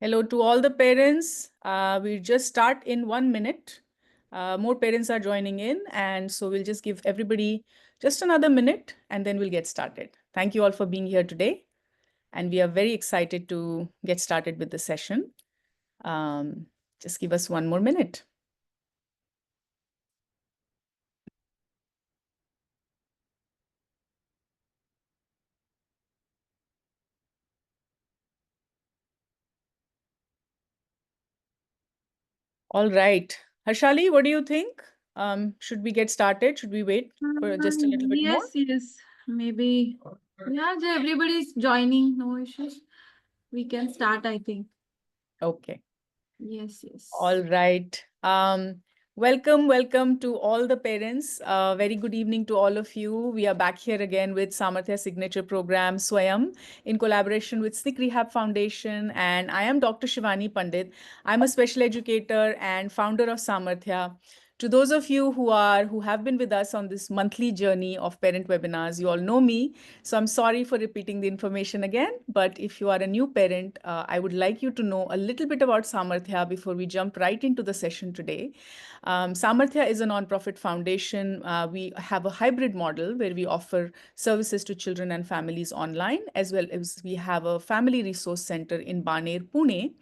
Hello to all the parents. We just start in 1 minute. More parents are joining in, and so we'll just give everybody just another minute, and then we'll get started. Thank you all for being here today, and we are very excited to get started with the session. Just give us 1 more minute. All right. Harshali, what do you think? Should we get started? Should we wait for just a little bit more? Yes. Maybe. Yeah, everybody's joining. No issues. We can start, I think. Okay. Yes. All right. Welcome to all the parents. Very good evening to all of you. We are back here again with Samarthya Signature Program Swayam in collaboration with SNCC Rehab Foundation. And I am Dr. Shivani Pandit. I'm a special educator and founder of Samarthya. To those of you who have been with us on this monthly journey of parent webinars, you all know me. So I'm sorry for repeating the information again, but if you are a new parent, I would like you to know a little bit about Samarthya before we jump right into the session today. Samarthya is a nonprofit foundation. We have a hybrid model where we offer services to children and families online, as well as we have a family resource center in Baner, Pune.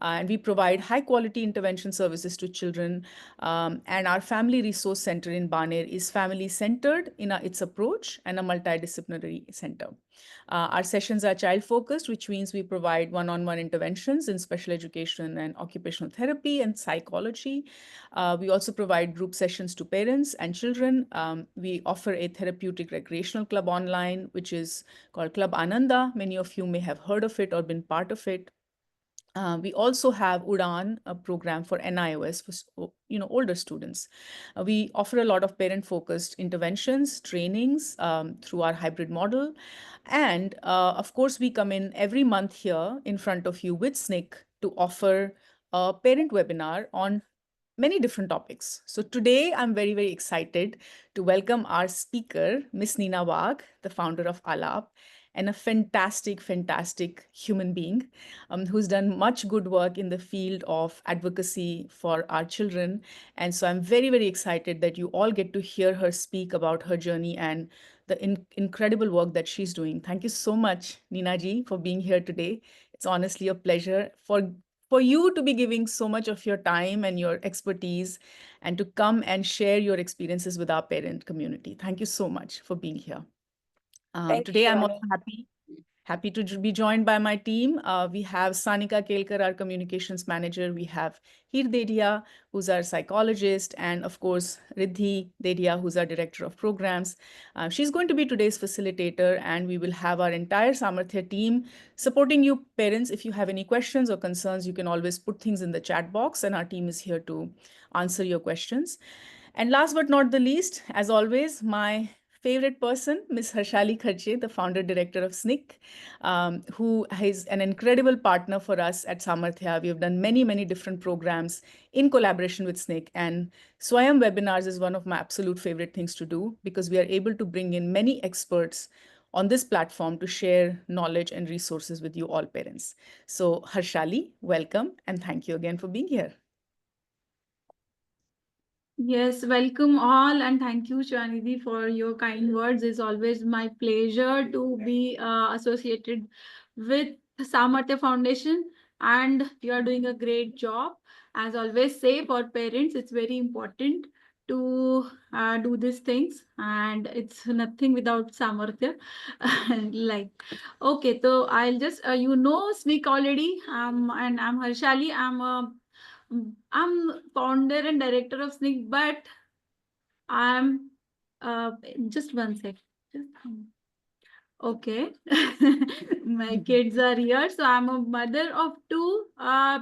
And we provide high quality intervention services to children. And our family resource center in Baner is family centered in its approach and a multidisciplinary center. Our sessions are child focused, which means we provide one-on-one interventions in special education and occupational therapy and psychology. We also provide group sessions to parents and children. We offer a therapeutic recreational club online, which is called Club Ananda. Many of you may have heard of it or been part of it. We also have Udan, a program for NIOS for older students. We offer a lot of parent-focused interventions, trainings through our hybrid model. And of course, we come in every month here in front of you with SNCC to offer a parent webinar on many different topics. So today, I'm very, very excited to welcome our speaker, Miss Nina Wagh, the founder of Alap, and a fantastic human being who's done much good work in the field of advocacy for our children. And so I'm very, very excited that you all get to hear her speak about her journey and the incredible work that she's doing. Thank you so much, Nina ji, for being here today. It's honestly a pleasure for you to be giving so much of your time and your expertise and to come and share your experiences with our parent community. Thank you so much for being here. Today, I'm also happy to be joined by my team. We have Sanika Kelkar, our communications manager. We have Hir Dedia, who's our psychologist, and of course, Riddhi Dedia, who's our director of programs. She's going to be today's facilitator, and we will have our entire Samarthya team supporting you parents. If you have any questions or concerns, you can always put things in the chat box, and our team is here to answer your questions. And last but not the least, as always, my favorite person, Ms. Harshali Kharche, the founder director of SNCC, who is an incredible partner for us at Samarthya. We have done many different programs in collaboration with SNCC, and Swayam webinars is one of my absolute favorite things to do because we are able to bring in many experts on this platform to share knowledge and resources with you all parents. So Harshali, welcome, and thank you again for being here. Yes, welcome all, and thank you, Shivani, for your kind words. It's always my pleasure to be associated with Samarthya Foundation, and you are doing a great job. As always, say for parents, it's very important to do these things, and it's nothing without Samarthya. Okay, so I'll just SNCC already, and I'm Harshali. I'm founder and director of SNCC, but I'm just one sec. Okay. My kids are here. So I'm a mother of two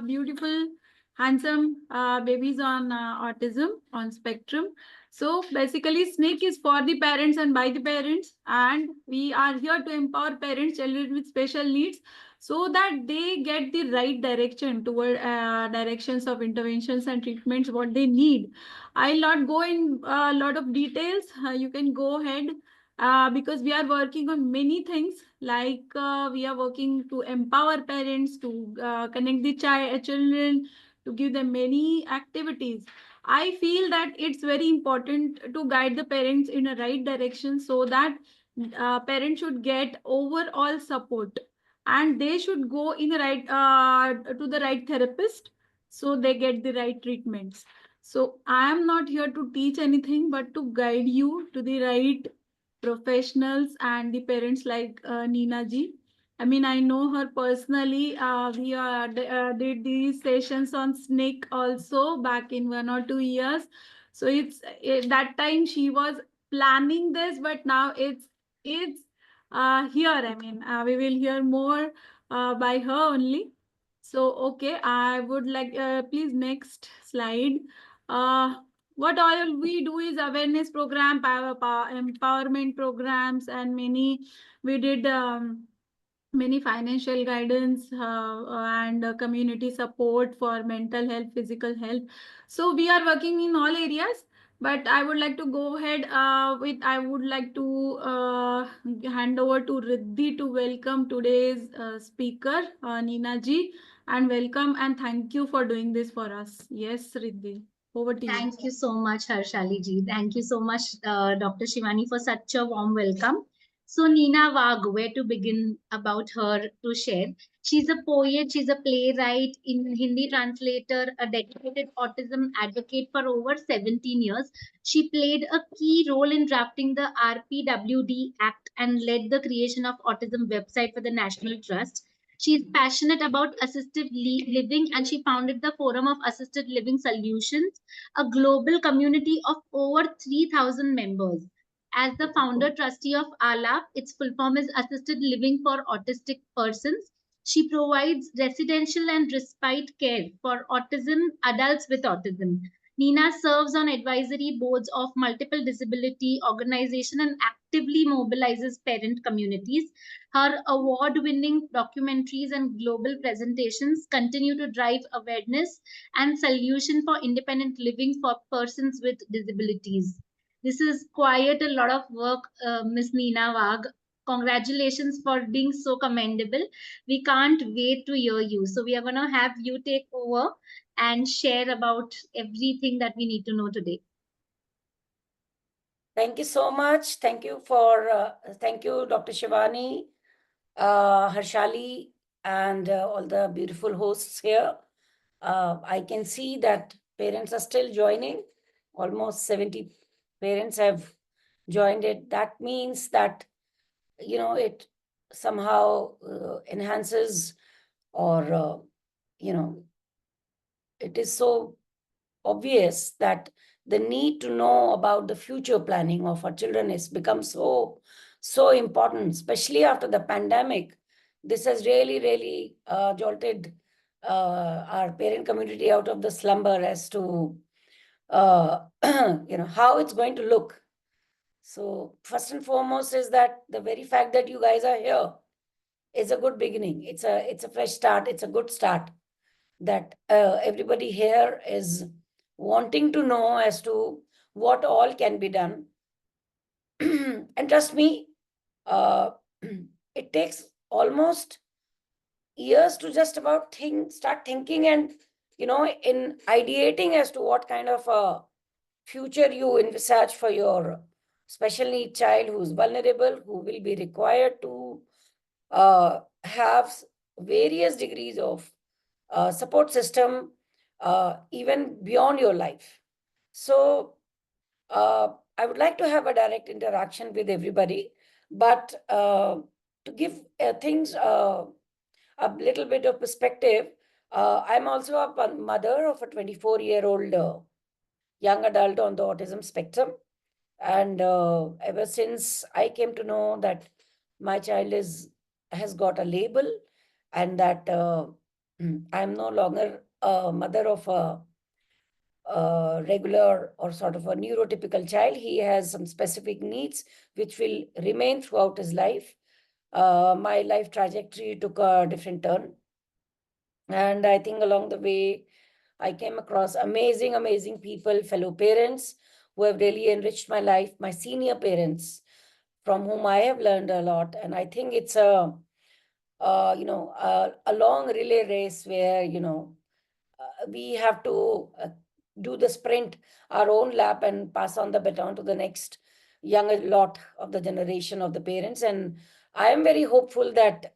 beautiful, handsome babies on autism on spectrum. So basically, SNCC is for the parents and by the parents. And we are here to empower parents, children with special needs, so that they get the right direction toward directions of interventions and treatments, what they need. I'll not go in a lot of details. You can go ahead because we are working on many things, like we are working to empower parents, to connect the children, to give them many activities. I feel that it's very important to guide the parents in a right direction, so that parents should get overall support, and they should go in the right to the right therapist, so they get the right treatments. So I am not here to teach anything, but to guide you to the right professionals and the parents, like Nina ji. I mean, I know her personally. We did these sessions on snake also back in 1 or 2 years. So that time she was planning this, but now it's here. I mean, we will hear more by her only. So okay, I would like please next slide. Uh, what all we do is awareness program, empowerment programs, and we did many financial guidance and community support for mental health, physical health. So we are working in all areas. But I would like to go ahead I would like to hand over to Riddhi to welcome today's speaker, Nina ji, and welcome and thank you for doing this for us. Yes, Riddhi, over to you. Thank you so much, Harshali ji. Thank you so much, Dr. Shivani, for such a warm welcome. So, Nina Wag, where to begin about her to share? She's a poet, she's a playwright, in Hindi translator, a dedicated autism advocate for over 17 years. She played a key role in drafting the RPWD Act and led the creation of Autism website for the National Trust. She is passionate about assisted living, and she founded the Forum of Assisted Living Solutions, a global community of over 3,000 members. As the founder trustee of ALAP, its full form is Assisted Living for Autistic Persons. She provides residential and respite care for adults with autism. Nina serves on advisory boards of multiple disability organizations and actively mobilizes parent communities. Her award-winning documentaries and global presentations continue to drive awareness and solution for independent living for persons with disabilities. This is quite a lot of work, Miss Nina Wag. Congratulations for being so commendable. We can't wait to hear you. So we are going to have you take over and share about everything that we need to know today. Thank you so much. Thank you, Dr. Shivani, Harshali, and all the beautiful hosts here. I can see that parents are still joining. Almost 70 parents have joined it. That means that, it somehow enhances, or, it is so obvious that the need to know about the future planning of our children has become so important, especially after the pandemic. This has really jolted our parent community out of the slumber as to how it's going to look. So first and foremost is that the very fact that you guys are here is a good beginning. It's a fresh start. It's a good start that everybody here is wanting to know as to what all can be done. And trust me, it takes almost years to just about start thinking and, in ideating as to what kind of a future you envisage for your special need child who's vulnerable, who will be required to have various degrees of support system, even beyond your life. So I would like to have a direct interaction with everybody, but to give things a little bit of perspective, I'm also a mother of a 24-year-old young adult on the autism spectrum. And ever since I came to know that my child has got a label, and that I'm no longer a mother of a regular or sort of a neurotypical child. He has some specific needs which will remain throughout his life. My life trajectory took a different turn. And I think along the way, I came across amazing people, fellow parents who have really enriched my life, my senior parents, from whom I have learned a lot. And I think it's a long relay race where, we have to do the sprint, our own lap, and pass on the baton to the next younger lot of the generation of the parents. And I am very hopeful that,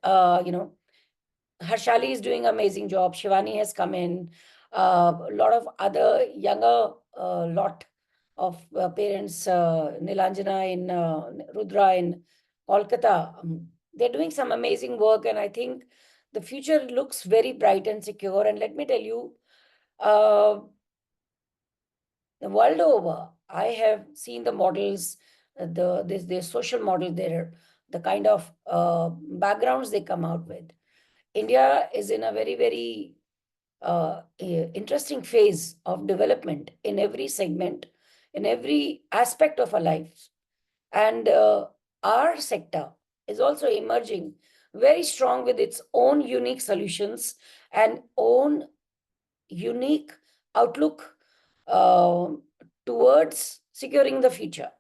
Harshali is doing an amazing job. Shivani has come in. A lot of other younger lot of parents, Nilanjana in Rudra in Kolkata, they're doing some amazing work, and I think the future looks very bright and secure. And let me tell you, uh, the world over, I have seen the models, their social model, the kind of backgrounds they come out with. India is in a very, very interesting phase of development in every segment, in every aspect of our lives. And our sector is also emerging very strong with its own unique solutions and own unique outlook towards securing the future.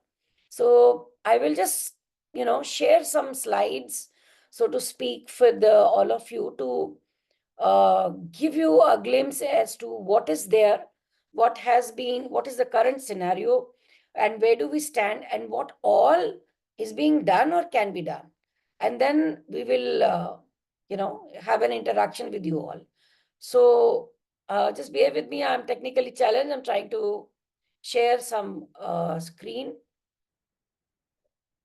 So I will just, share some slides, so to speak, for all of you to give you a glimpse as to what is there, what is the current scenario, and where do we stand, and what all is being done or can be done. And then we will, have an interaction with you all. So just bear with me. I'm technically challenged. I'm trying to share some screen.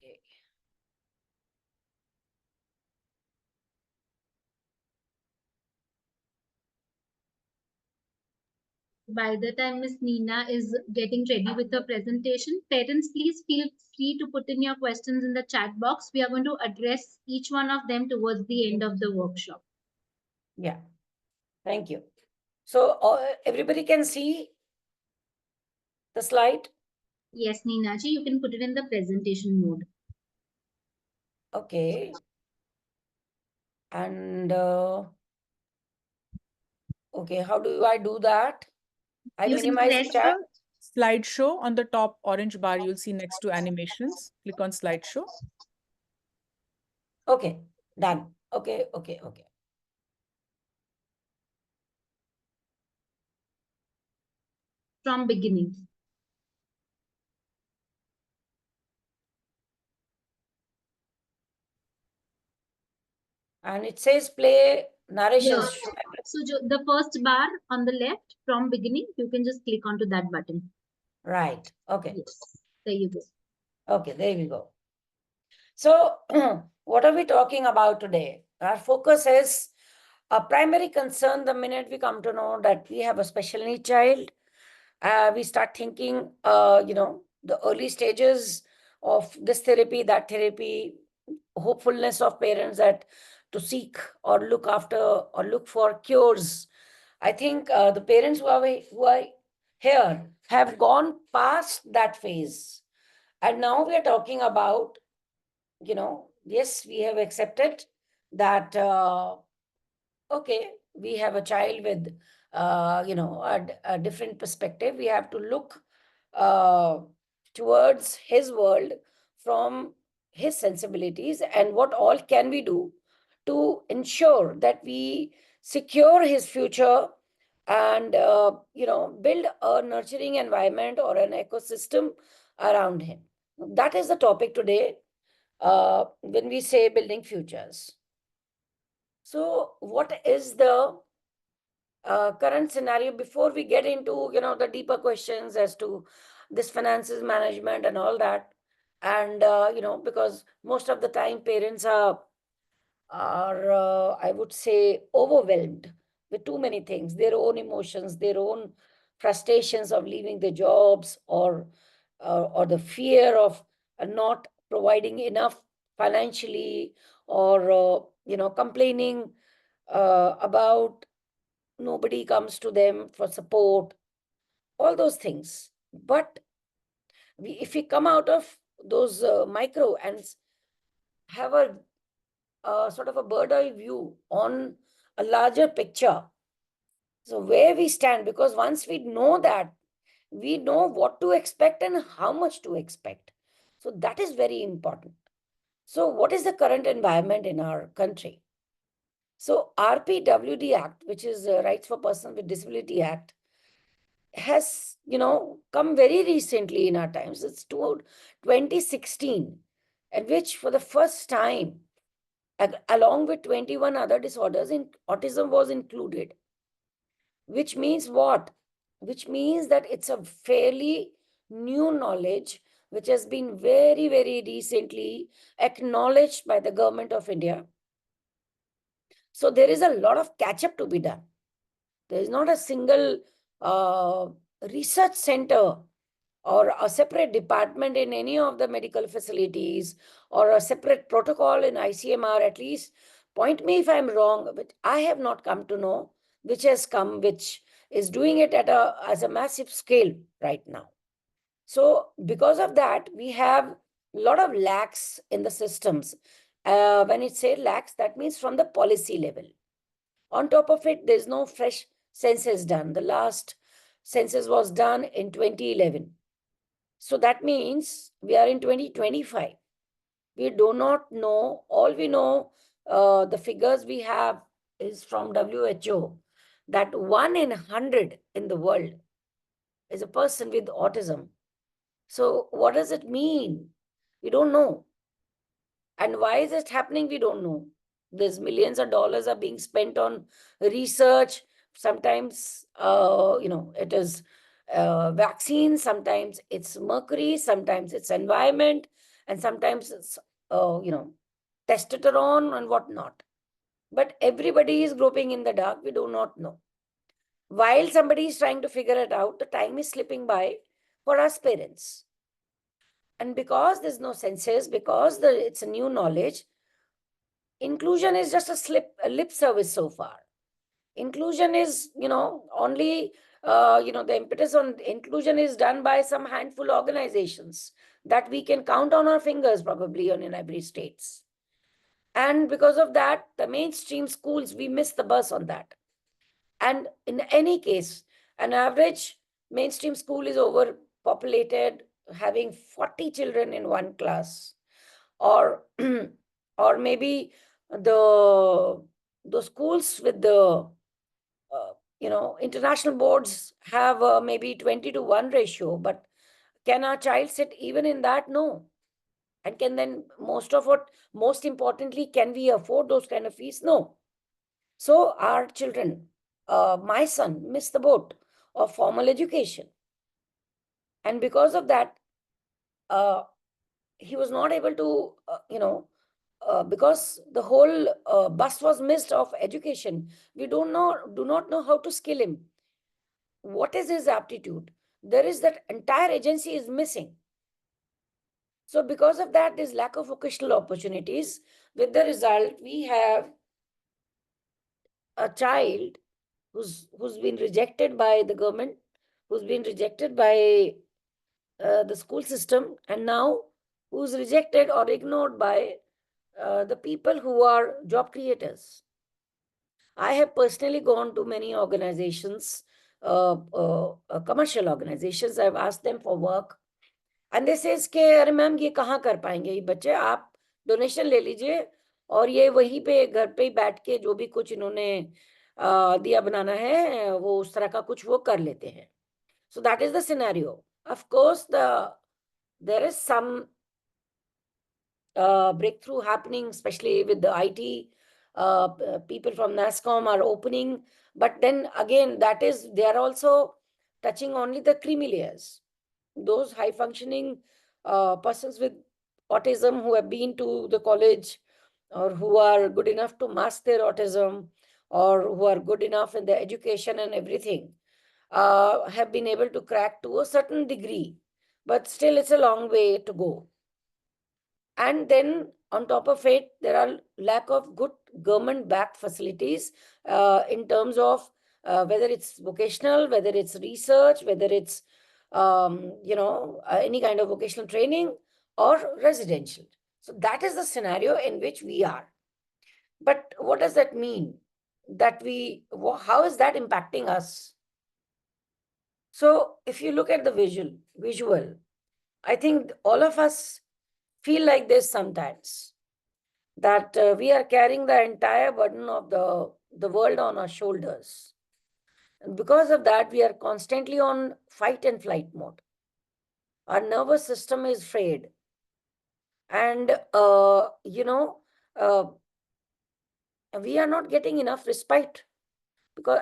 Okay. By the time Miss Neena is getting ready with her presentation, parents, please feel free to put in your questions in the chat box. We are going to address each one of them towards the end of the workshop. Yeah. Thank you. So everybody can see the slide? Yes, Neena ji, you can put it in the presentation mode. Okay. And okay, how do I do that? I You minimize press the chat. Slideshow on the top orange bar you'll see next to animations. Click on slideshow. Okay, done. Okay. from beginning. And it says play narration. Yes. So the first bar on the left from beginning, you can just click onto that button. Right. Okay. Yes. There you go. Okay, there we go. So what are we talking about today? Our focus is a primary concern the minute we come to know that we have a special need child. We start thinking, the early stages of this therapy, that therapy, hopefulness of parents that to seek or look after or look for cures. I think the parents who are here have gone past that phase. And now we are talking about, yes, we have accepted that, okay, we have a child with, a different perspective. We have to look towards his world from his sensibilities, and what all can we do to ensure that we secure his future and, build a nurturing environment or an ecosystem around him. That is the topic today when we say building futures. So what is the current scenario before we get into, the deeper questions as to this finances management and all that? And, because most of the time parents are I would say, overwhelmed with too many things, their own emotions, their own frustrations of leaving the jobs, or the fear of not providing enough financially, or complaining about nobody comes to them for support, all those things. But if we come out of those micro and have a sort of a bird eye view on a larger picture, so where we stand, because once we know that, we know what to expect and how much to expect. So that is very important. So what is the current environment in our country? So RPWD Act, which is Rights for Persons with Disability Act, has, come very recently in our times. It's 2016, at which for the first time, along with 21 other disorders, autism was included. Which means what? Which means that it's a fairly new knowledge which has been very, very recently acknowledged by the government of India. So there is a lot of catch up to be done. There is not a single research center or a separate department in any of the medical facilities or a separate protocol in ICMR, at least. Point me if I'm wrong, but I have not come to know which has come, which is doing it as a massive scale right now. So because of that, we have a lot of lacks in the systems. When it say lacks, that means from the policy level. On top of it, there's no fresh census done. The last census was done in 2011. So that means we are in 2025. We do not know, all we know, the figures we have is from WHO, that 1 in 100 in the world is a person with autism. So what does it mean? We don't know. And why is it happening? We don't know. There's millions of dollars are being spent on research. Sometimes, it is vaccines, sometimes it's mercury, sometimes it's environment, and sometimes it's, testosterone and whatnot. But everybody is groping in the dark. We do not know. While somebody is trying to figure it out, the time is slipping by for us parents. And because there's no census, because it's a new knowledge, inclusion is just a lip service so far. Inclusion is, only, the impetus on inclusion is done by some handful organizations that we can count on our fingers probably in every states. And because of that, the mainstream schools, we miss the bus on that. And in any case, an average mainstream school is overpopulated, having 40 children in one class, or or maybe the schools with the international boards have maybe 20-1 ratio, but can our child sit even in that? No. And can then most importantly, can we afford those kind of fees? No. So our children, my son missed the boat of formal education. And because of that, he was not able to, because the whole bus was missed of education. We do not know how to skill him. What is his aptitude? There is that entire agency is missing. So because of that, there's lack of vocational opportunities. With the result, we have a child who's been rejected by the government, who's been rejected by the school system, and now who's rejected or ignored by the people who are job creators. I have personally gone to many organizations, commercial organizations. I've asked them for work, and they says कि अरे ma'am ये कहाँ कर पाएंगे ये बच्चे, आप donation ले लीजिए और ये वहीं पे घर पे ही बैठ के जो भी कुछ इन्होंने दिया बनाना है वो उस तरह का कुछ वो कर लेते हैं. So that is the scenario. Of course, there is some breakthrough happening, especially with the IT. People from NASCOM are opening, but then again, they are also touching only the creamy layers. Those high functioning persons with autism who have been to the college or who are good enough to mask their autism or who are good enough in their education and everything, have been able to crack to a certain degree, but still it's a long way to go. And then on top of it, there are lack of good government-backed facilities in terms of whether it's vocational, whether it's research, whether it's any kind of vocational training or residential. So that is the scenario in which we are. But what does that mean? How is that impacting us? So if you look at the visual, I think all of us feel like this sometimes. that we are carrying the entire burden of the world on our shoulders. And because of that, we are constantly on fight and flight mode. Our nervous system is frayed. And, we are not getting enough respite,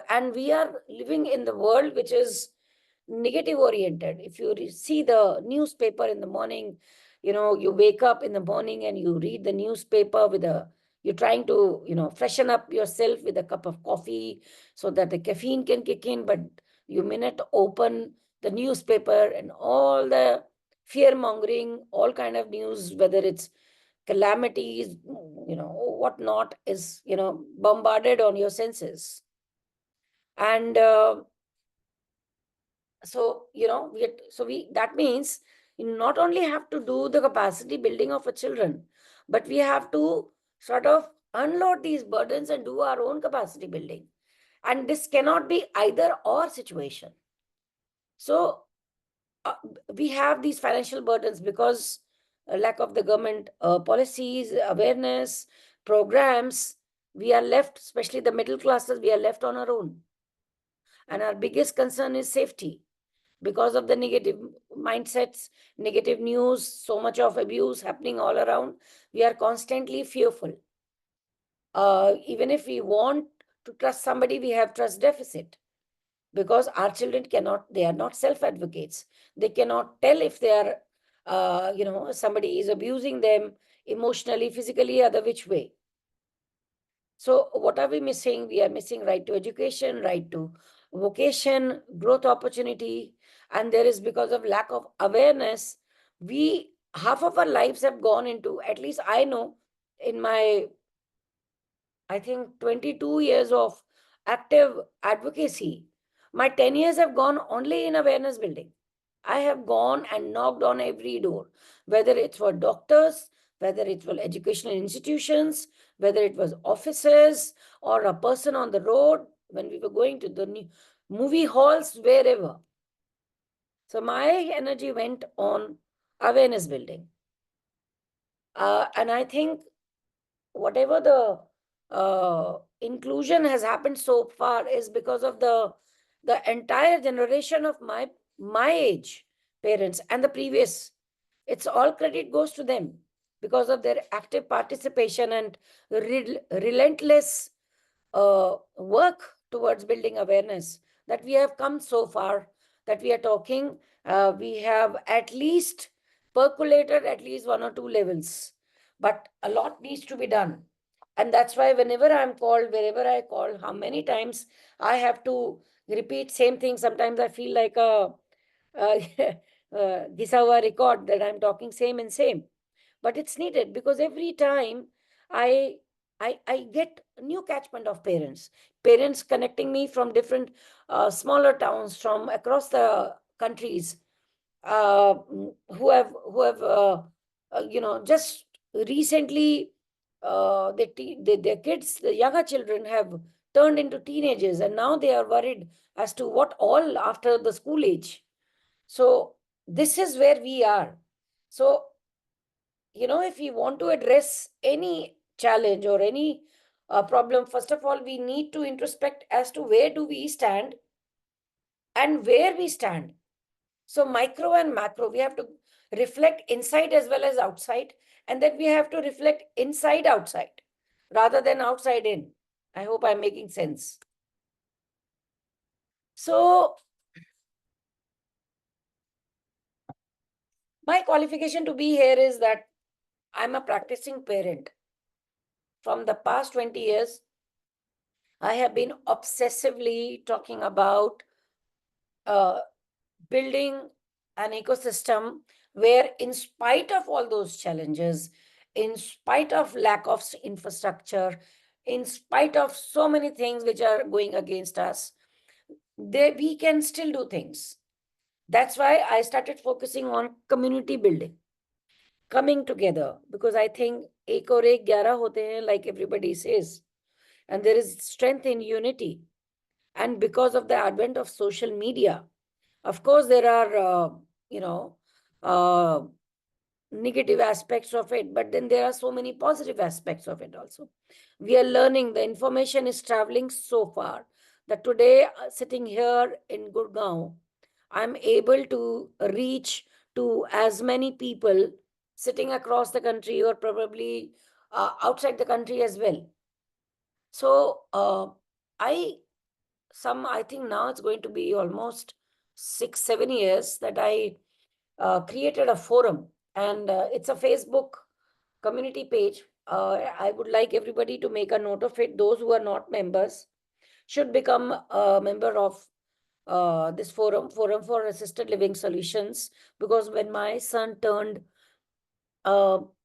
and we are living in the world which is negative oriented. If you see the newspaper in the morning, you wake up in the morning and you read the newspaper you're trying to, freshen up yourself with a cup of coffee so that the caffeine can kick in, but you minute open the newspaper and all the fear mongering, all kind of news, whether it's calamities, whatnot, is, bombarded on your senses. And that means you not only have to do the capacity building of a children, but we have to sort of unload these burdens and do our own capacity building. And this cannot be either or situation. So we have these financial burdens because lack of the government policies, awareness, programs. We are left, especially the middle classes, we are left on our own. And our biggest concern is safety. Because of the negative mindsets, negative news, so much of abuse happening all around, we are constantly fearful. Even if we want to trust somebody, we have trust deficit. Because our children they are not self-advocates. They cannot tell if they are, somebody is abusing them emotionally, physically, other which way. So what are we missing? We are missing right to education, right to vocation, growth opportunity. And there is, because of lack of awareness, half of our lives have gone into, at least I know, in my, I think 22 years of active advocacy, my 10 years have gone only in awareness building. I have gone and knocked on every door, whether it's for doctors, whether it's for educational institutions, whether it was offices or a person on the road, when we were going to the movie halls, wherever. So my energy went on awareness building. And I think whatever the inclusion has happened so far is because of the entire generation of my age parents and the previous. It's all credit goes to them because of their active participation and relentless work towards building awareness, that we have come so far, that we are talking. We have at least percolated at least 1 or 2 levels, but a lot needs to be done. And that's why whenever I'm called, wherever I call, how many times I have to repeat same thing. Sometimes I feel like a Gisawa record, that I'm talking same and same. But it's needed because every time I get new catchment of parents connecting me from different smaller towns from across the countries, who have just recently their kids, the younger children, have turned into teenagers, and now they are worried as to what all after the school age. So this is where we are. So, if we want to address any challenge or any problem, first of all, we need to introspect as to where do we stand and where we stand. So micro and macro, we have to reflect inside as well as outside, and then we have to reflect inside outside rather than outside in. I hope I'm making sense. So my qualification to be here is that I'm a practicing parent. From the past 20 years, I have been obsessively talking about building an ecosystem where, in spite of all those challenges, in spite of lack of infrastructure, in spite of so many things which are going against us, we can still do things. That's why I started focusing on community building, coming together, because I think ek aur ek 11 hote hain, like everybody says, and there is strength in unity. And because of the advent of social media, of course, there are, negative aspects of it, but then there are so many positive aspects of it also. We are learning, the information is traveling so far that today, sitting here in Gurgaon, I'm able to reach to as many people sitting across the country or probably outside the country as well. So I think now it's going to be almost 6-7 years that I created a forum, and it's a Facebook community page. I would like everybody to make a note of it. Those who are not members should become a member of this forum for assisted living solutions, because when my son turned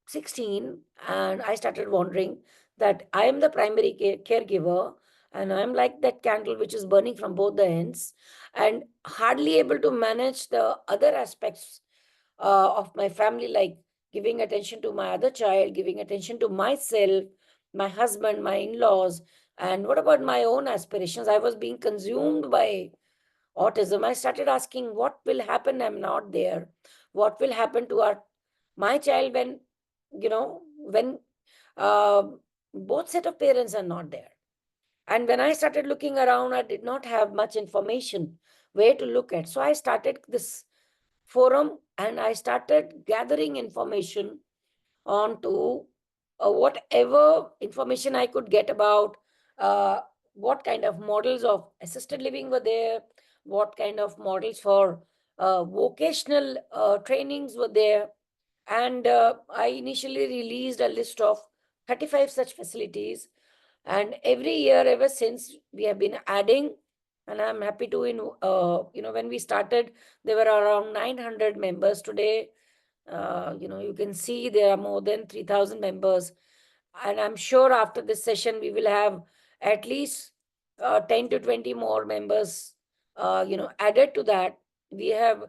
16 and I started wondering that I am the primary caregiver, and I'm like that candle which is burning from both the ends and hardly able to manage the other aspects of my family, like giving attention to my other child, giving attention to myself, my husband, my in-laws, and what about my own aspirations? I was being consumed by autism. I started asking, what will happen? I'm not there. What will happen to my child when, when both set of parents are not there? And when I started looking around, I did not have much information where to look at. So I started this forum and I started gathering information onto whatever information I could get about what kind of models of assisted living were there, what kind of models for vocational trainings were there. And I initially released a list of 35 such facilities. And every year, ever since, we have been adding. And I'm happy to, when we started, there were around 900 members. Today, you can see there are more than 3,000 members. And I'm sure after this session, we will have at least 10 to 20 more members, added to that. We have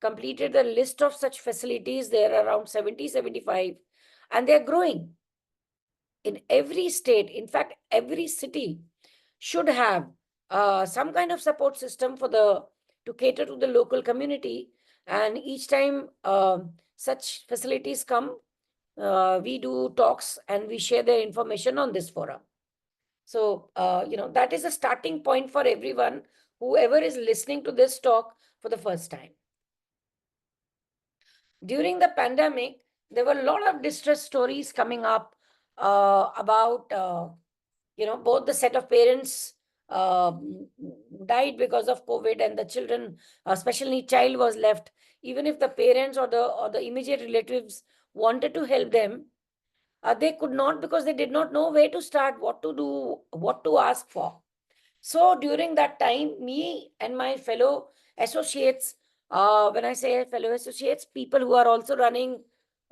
completed the list of such facilities. There are around 70, 75, and they're growing in every state. In fact, every city should have some kind of support system to cater to the local community. And each time such facilities come, we do talks and we share their information on this forum. So, that is a starting point for everyone, whoever is listening to this talk for the first time. During the pandemic, there were a lot of distress stories coming up about, both the set of parents died because of COVID, and the children, especially child, was left. Even if the parents or the immediate relatives wanted to help them, they could not, because they did not know where to start, what to do, what to ask for. So during that time, me and my fellow associates, when I say fellow associates, people who are also running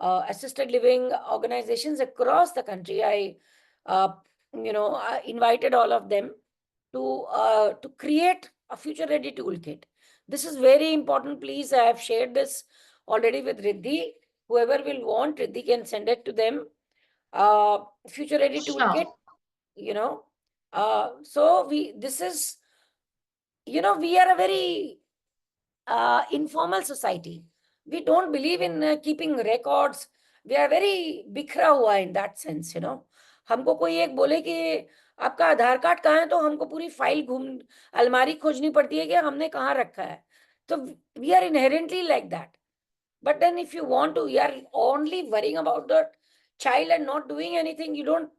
assisted living organizations across the country, I invited all of them to create a future ready toolkit. This is very important. Please, I have shared this already with Riddhi. Whoever will want, Riddhi can send it to them. Future ready toolkit, so this is, we are a very informal society. We don't believe in keeping records. We are very बिखरा हुआ in that sense, हमको कोई एक बोले कि आपका आधार card कहाँ है, तो हमको पूरी फाइल अलमारी खोजनी पड़ती है कि हमने कहाँ रखा है. So we are inherently like that. But then if you want to, you are only worrying about the child and not doing anything, you don't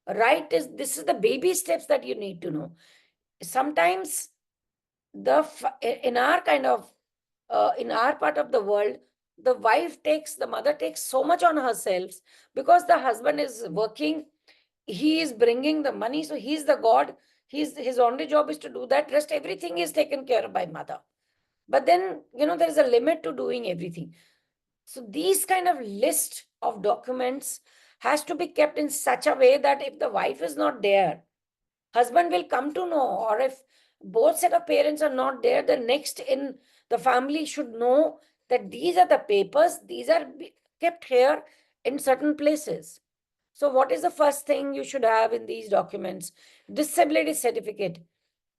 write this is the baby steps that you need to know. Sometimes in our kind of in our part of the world, the mother takes so much on herself because the husband is working, he is bringing the money, so he's the god, his only job is to do that. Rest everything is taken care of by mother. But then there is a limit to doing everything. So these kind of list of documents has to be kept in such a way that if the wife is not there, husband will come to know, or if both set of parents are not there, the next in the family should know that these are the papers, these are kept here in certain places. So what is the first thing you should have in these documents? Disability certificate.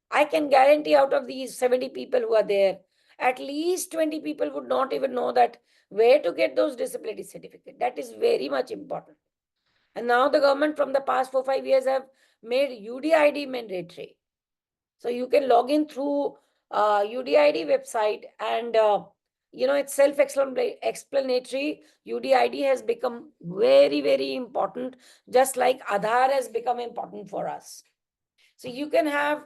I can guarantee out of these 70 people who are there, at least 20 people would not even know that where to get those disability certificate. That is very much important. And now the government from the past 4-5 years have made UDID mandatory. So you can log in through UDID website, and it's self-explanatory. UDID has become very, very important, just like Aadhaar has become important for us. So you can have,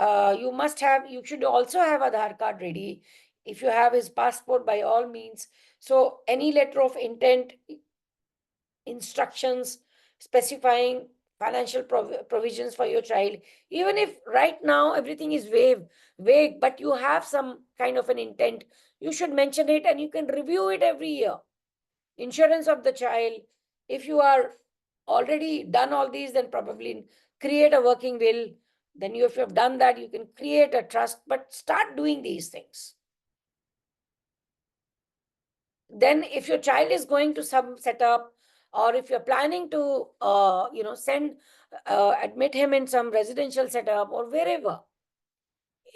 you should also have Aadhaar card ready. If you have his passport, by all means. So any letter of intent, instructions specifying financial provisions for your child, even if right now everything is vague, but you have some kind of an intent, you should mention it, and you can review it every year. Insurance of the child, if you are already done all these, then probably create a working will. Then if you have done that, you can create a trust, but start doing these things. Then if your child is going to some setup, or if you're planning to admit him in some residential setup or wherever,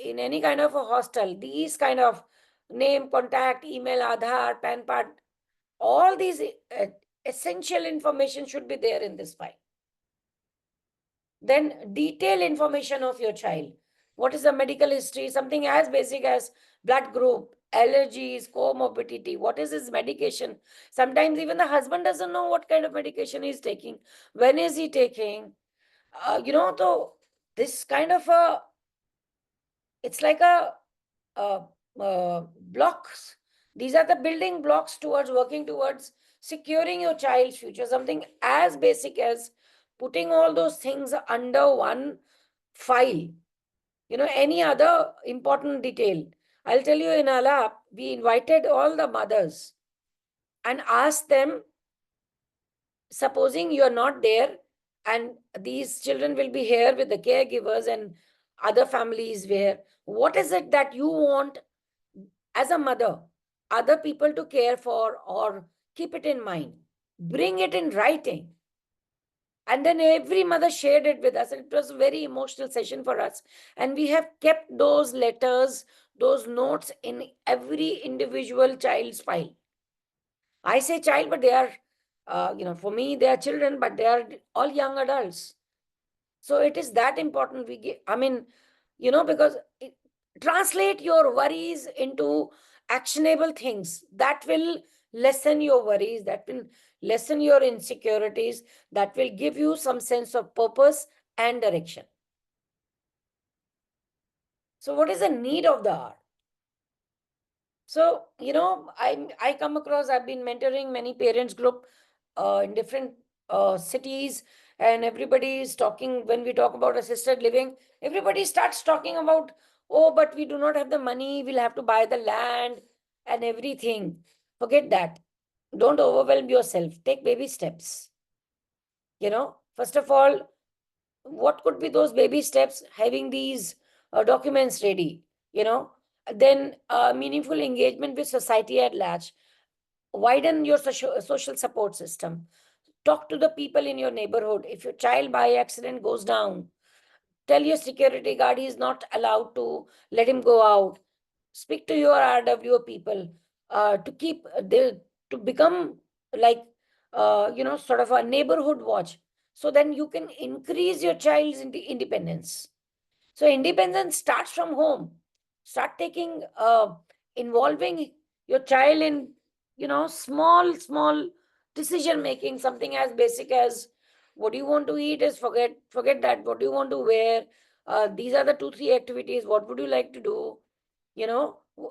in any kind of a hostel, these kind of name, contact, email, Aadhaar, PAN card, all these essential information should be there in this file. Then detailed information of your child. What is the medical history? Something as basic as blood group, allergies, comorbidity, what is his medication? Sometimes even the husband doesn't know what kind of medication he's taking. When is he taking? So this kind of it's like blocks. These are the building blocks towards working towards securing your child's future. Something as basic as putting all those things under one file. Any other important detail. I'll tell you, in Alap, we invited all the mothers and asked them, supposing you are not there and these children will be here with the caregivers and other families, what is it that you want as a mother, other people to care for, or keep it in mind? Bring it in writing. And then every mother shared it with us. And it was a very emotional session for us. And we have kept those letters, those notes in every individual child's file. I say child, but they are, for me, they are children, but they are all young adults. So it is that important. Because translate your worries into actionable things that will lessen your worries, that will lessen your insecurities, that will give you some sense of purpose and direction. So what is the need of the hour? So, I come across, I've been mentoring many parents group in different cities, and everybody is talking, when we talk about assisted living, everybody starts talking about, oh, but we do not have the money, we'll have to buy the land and everything. Forget that. Don't overwhelm yourself. Take baby steps. First of all, what could be those baby steps? Having these documents ready, then meaningful engagement with society at large. Widen your social support system. Talk to the people in your neighborhood. If your child by accident goes down, tell your security guard he is not allowed to let him go out. Speak to your RWO people to become like sort of a neighborhood watch. So then you can increase your child's independence. So independence starts from home. Start taking involving your child in small decision making. Something as basic as, what do you want to eat? Is forget that. What do you want to wear? These are the 2-3 activities. What would you like to do?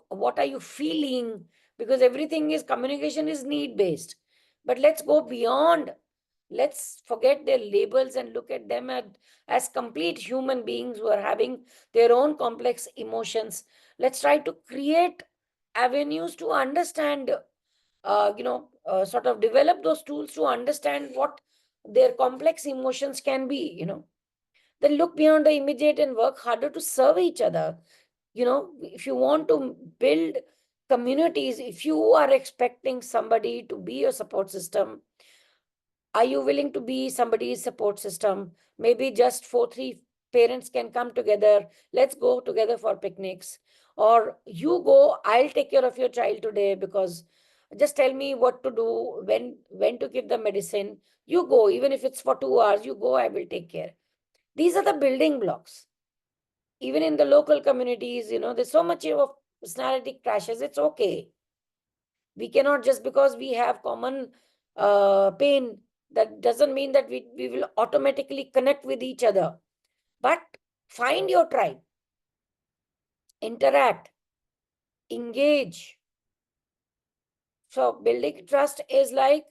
What are you feeling? Because everything is, communication is need based. But let's go beyond. Let's forget their labels and look at them as complete human beings who are having their own complex emotions. Let's try to create avenues to understand, sort of develop those tools to understand what their complex emotions can be, Then look beyond the immediate and work harder to serve each other. If you want to build communities, if you are expecting somebody to be your support system, are you willing to be somebody's support system? Maybe just 4-3 parents can come together. Let's go together for picnics. or you go, I'll take care of your child today, because just tell me what to do, when to give the medicine. You go, even if it's for 2 hours, you go, I will take care. These are the building blocks. Even in the local communities, there's so much of personality crashes. It's okay. We cannot, just because we have common pain, that doesn't mean that we will automatically connect with each other. But find your tribe, interact, engage. So building trust is like,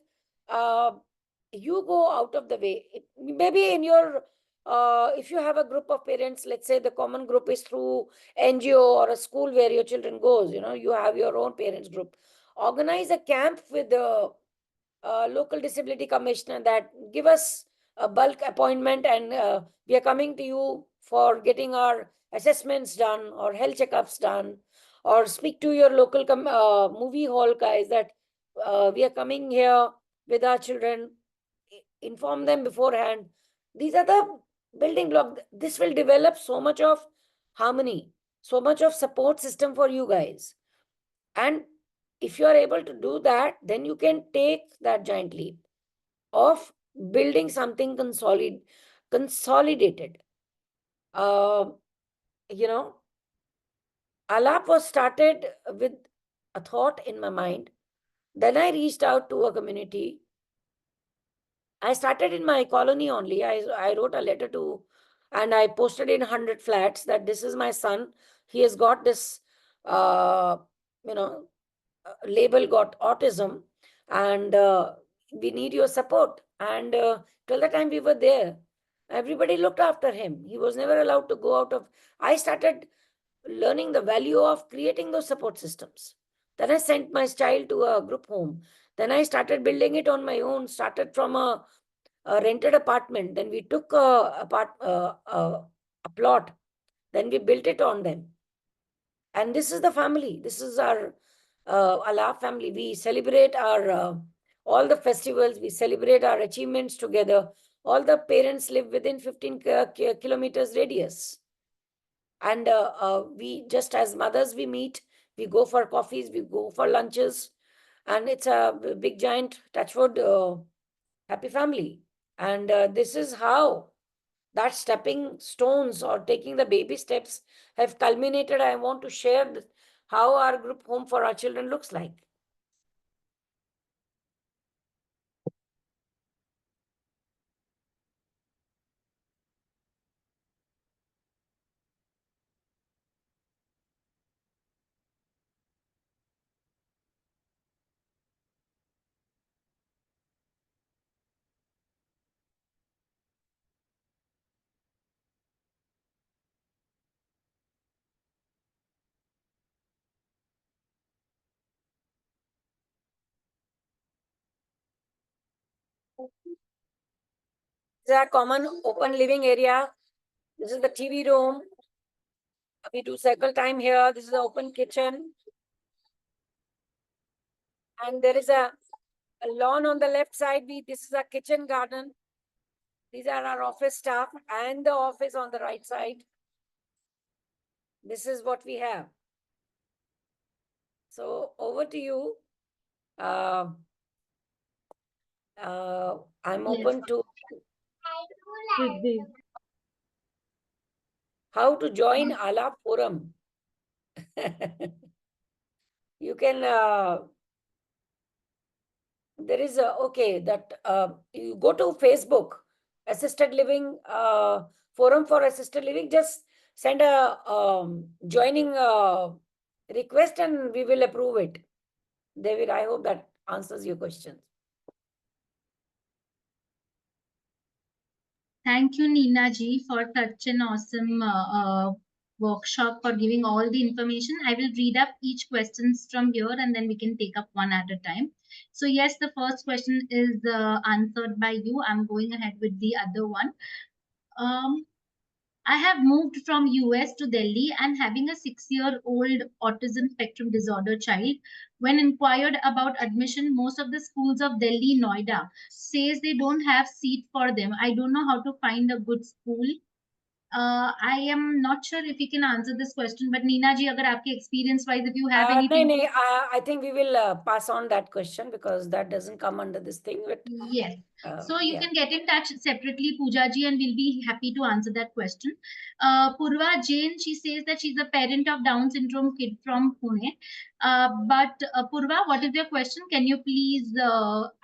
you go out of the way. Maybe in your, if you have a group of parents, let's say the common group is through NGO or a school where your children goes, you have your own parents group. Organize a camp with the local disability commissioner, that give us a bulk appointment, and we are coming to you for getting our assessments done or health checkups done, or speak to your local movie hall guys that we are coming here with our children. Inform them beforehand. These are the building block. This will develop so much of harmony, so much of support system for you guys. And if you are able to do that, then you can take that giant leap of building something consolidated. Uh, you know, Alap was started with a thought in my mind. Then I reached out to a community. I started in my colony only. I wrote a letter to, and I posted in 100 flats that this is my son. He has got this, you know, label, got autism, and we need your support. And till the time we were there, everybody looked after him. He was never allowed to go out of. I started learning the value of creating those support systems. Then I sent my child to a group home. Then I started building it on my own, started from a rented apartment. Then we took a plot. Then we built it on them. And this is the family. This is our Allah family. We celebrate our all the festivals. We celebrate our achievements together. All the parents live within 15 kilometers radius. And we, just as mothers, we meet. We go for coffees. We go for lunches. And it's a big, giant, touchwood, happy family. And this is how that stepping stones or taking the baby steps have culminated. I want to share how our group home for our children looks like. This is our common open living area. This is the TV room. We do cycle time here. This is the open kitchen. And there is a lawn on the left side. This is a kitchen garden. These are our office staff and the office on the right side. This is what we have. So over to you. I'm open to how to join Alap Forum. You can, there is a, okay, that you go to Facebook, assisted living, forum for assisted living, just send a joining request and we will approve it. David, I hope that answers your questions. Thank you, Neena ji, for such an awesome workshop, for giving all the information. I will read up each questions from here and then we can take up one at a time. So yes, the first question is answered by you. I'm going ahead with the other one. I have moved from US to Delhi and having a 6-year-old autism spectrum disorder child. When inquired about admission, most of the schools of Delhi, Noida says they don't have seat for them. I don't know how to find a good school. I am not sure if you can answer this question, but Neena ji, agar aapke experience wise, if you have No, anything. I think we will pass on that question because that doesn't come under this thing. But Yes. So you yeah. can get in touch separately, Pooja ji, and we'll be happy to answer that question. Purva Jain, she says that she's a parent of Down syndrome kid from Pune. But Purva, what is your question? Can you please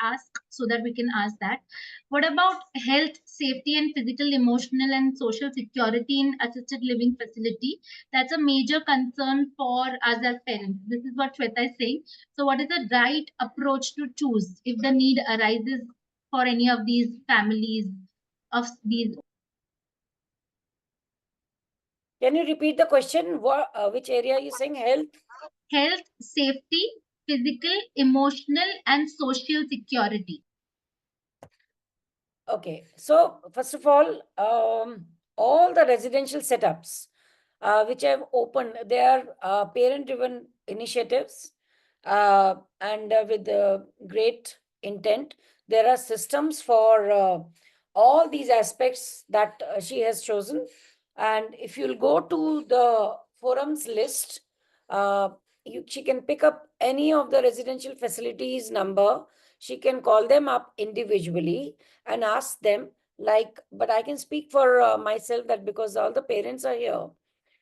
ask so that we can ask that? What about health, safety, and physical, emotional, and social security in assisted living facility? That's a major concern for us as parents. This is what Shweta is saying. So, what is the right approach to choose if the need arises for any of these families of these? Can you repeat the question? What, which area are you saying? Health? Health, safety, physical, emotional, and social security. Okay. So first of all the residential setups which have opened, they are parent-driven initiatives and with great intent. There are systems for all these aspects that she has chosen. And if you'll go to the forums list, she can pick up any of the residential facilities number. She can call them up individually and ask them, like, but I can speak for myself that because all the parents are here.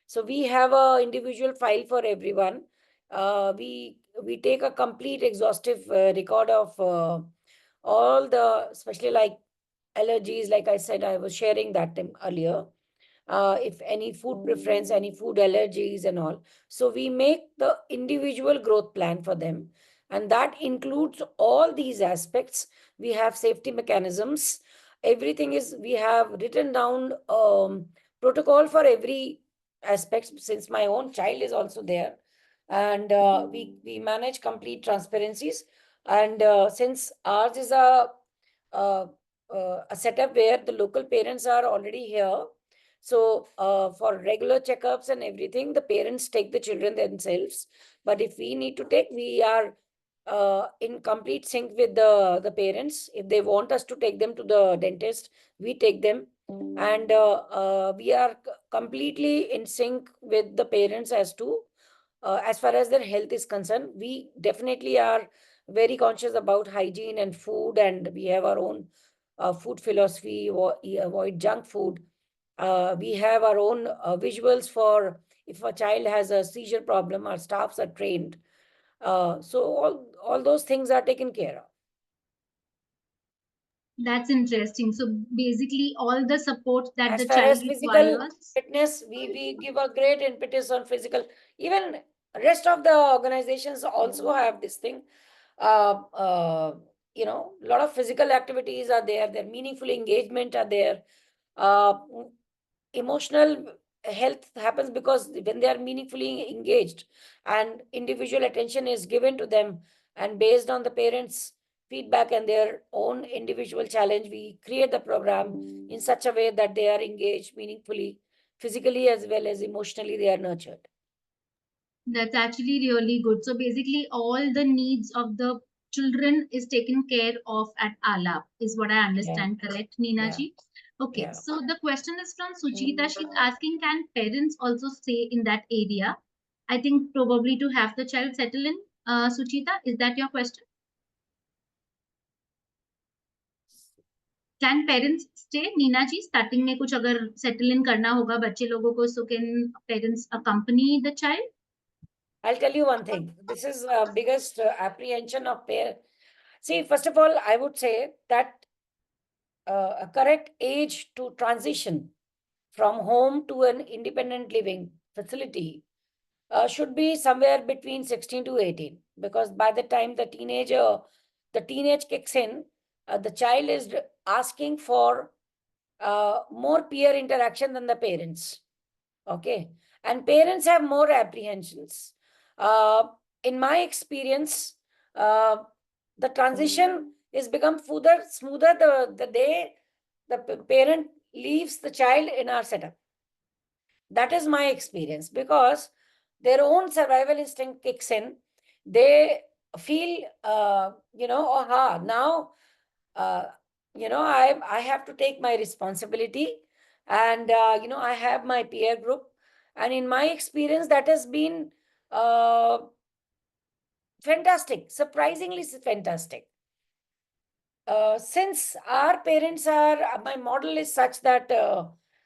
So we have a individual file for everyone. We take a complete exhaustive record of all the, especially like allergies, like I said, I was sharing that earlier. If any food preference, any food allergies and all. So we make the individual growth plan for them. And that includes all these aspects. We have safety mechanisms. Everything is, we have written down protocol for every aspect, since my own child is also there. And we manage complete transparencies. And since ours is uh, a setup where the local parents are already here, so for regular checkups and everything, the parents take the children themselves. But if we need to take, we are in complete sync with the parents. If they want us to take them to the dentist, we take them. And we are completely in sync with the parents as far as their health is concerned. We definitely are very conscious about hygiene and food, and we have our own food philosophy, avoid junk food. We have our own visuals for if a child has a seizure problem, our staffs are trained. So all those things are taken care of. That's interesting. So basically, all the support that As the far child as physical requires. fitness, we give a great impetus on physical. Even rest of the organizations also have this thing. Uh, uh, a lot of physical activities are there. Their meaningful engagement are there. Uh, Emotional health happens because when they are meaningfully engaged and individual attention is given to them, and based on the parents feedback and their own individual challenge, we create the program in such a way that they are engaged meaningfully, physically as well as emotionally they are nurtured. That's actually really good. So basically, all the needs of the children is taken care of at Alap, is what I understand, correct, Neena Yeah. ji? Okay, Yeah. so the question is from Suchita. She's asking, can parents also stay in that area? I think probably to have the child settle in. Suchita, is that your question? Can parents stay? Neena ji, starting में कुछ अगर settle in करना होगा बच्चे लोगों को, so can parents accompany the child? I'll tell you one thing. This is biggest apprehension of parents. See, first of all, I would say that a correct age to transition from home to an independent living facility should be somewhere between 16 to 18, because by the time the teenage kicks in, the child is asking for more peer interaction than the parents. Okay. And parents have more apprehensions. In my experience, the transition is become smoother the day the parent leaves the child in our setup. That is my experience, because their own survival instinct kicks in. They feel, now, I have to take my responsibility. And, I have my peer group. And in my experience, that has been fantastic, surprisingly fantastic. Since our parents are, my model is such that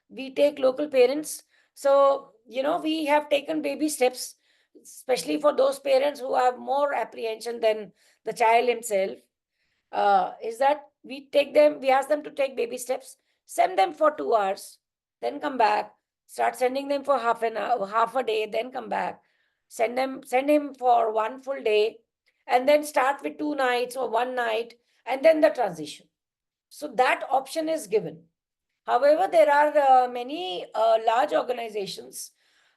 we take local parents. So, we have taken baby steps, especially for those parents who have more apprehension than the child himself. Is that we ask them to take baby steps, send them for 2 hours, then come back, start sending them for half an hour, half a day, then come back, send him for one full day, and then start with 2 nights or one night, and then the transition. So that option is given. However, there are many large organizations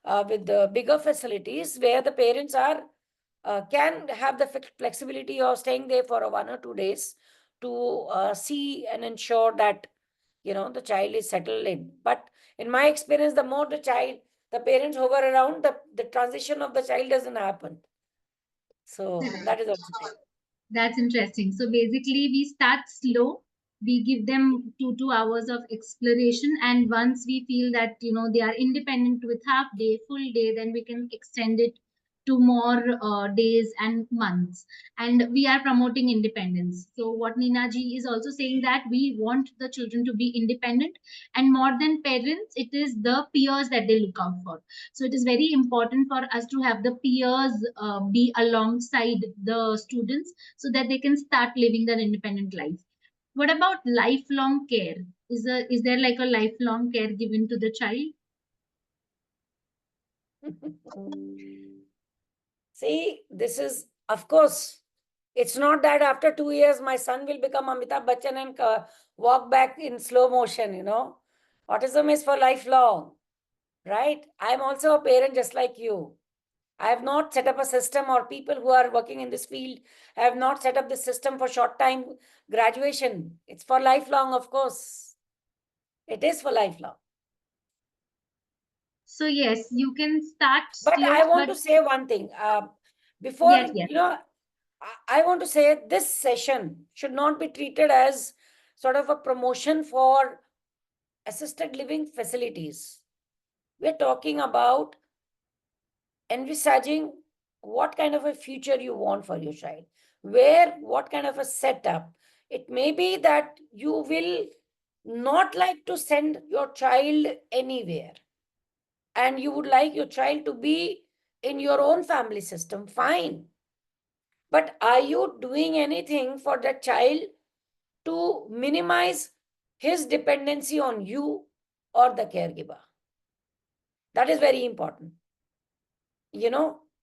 with bigger facilities where the parents can have the flexibility of staying there for 1 or 2 days to see and ensure that the child is settled in. But in my experience, the more the parents hover around, the transition of the child doesn't happen. So that is also there. That's interesting. So basically, we start slow. We give them 2 hours of exploration, and once we feel that they are independent with half day, full day, then we can extend it to more days and months. And we are promoting independence. So what Neena ji is also saying, that we want the children to be independent, and more than parents, it is the peers that they look out for. So it is very important for us to have the peers be alongside the students, so that they can start living their independent life. What about lifelong care? Is there like a lifelong care given to the child? See, this is, of course, it's not that after 2 years my son will become Amitabh Bachchan and walk back in slow motion. Autism is for lifelong, right? I'm also a parent just like you. I have not set up a system, or people who are working in this field have not set up the system for short time graduation. It's for lifelong, of course. It is for lifelong. So yes, you can start But slow. I want to say one thing. Before, Yes. I want to say this session should not be treated as sort of a promotion for assisted living facilities. We're talking about envisaging what kind of a future you want for your child, what kind of a setup. It may be that you will not like to send your child anywhere, and you would like your child to be in your own family system. Fine. But are you doing anything for that child to minimize his dependency on you or the caregiver? That is very important.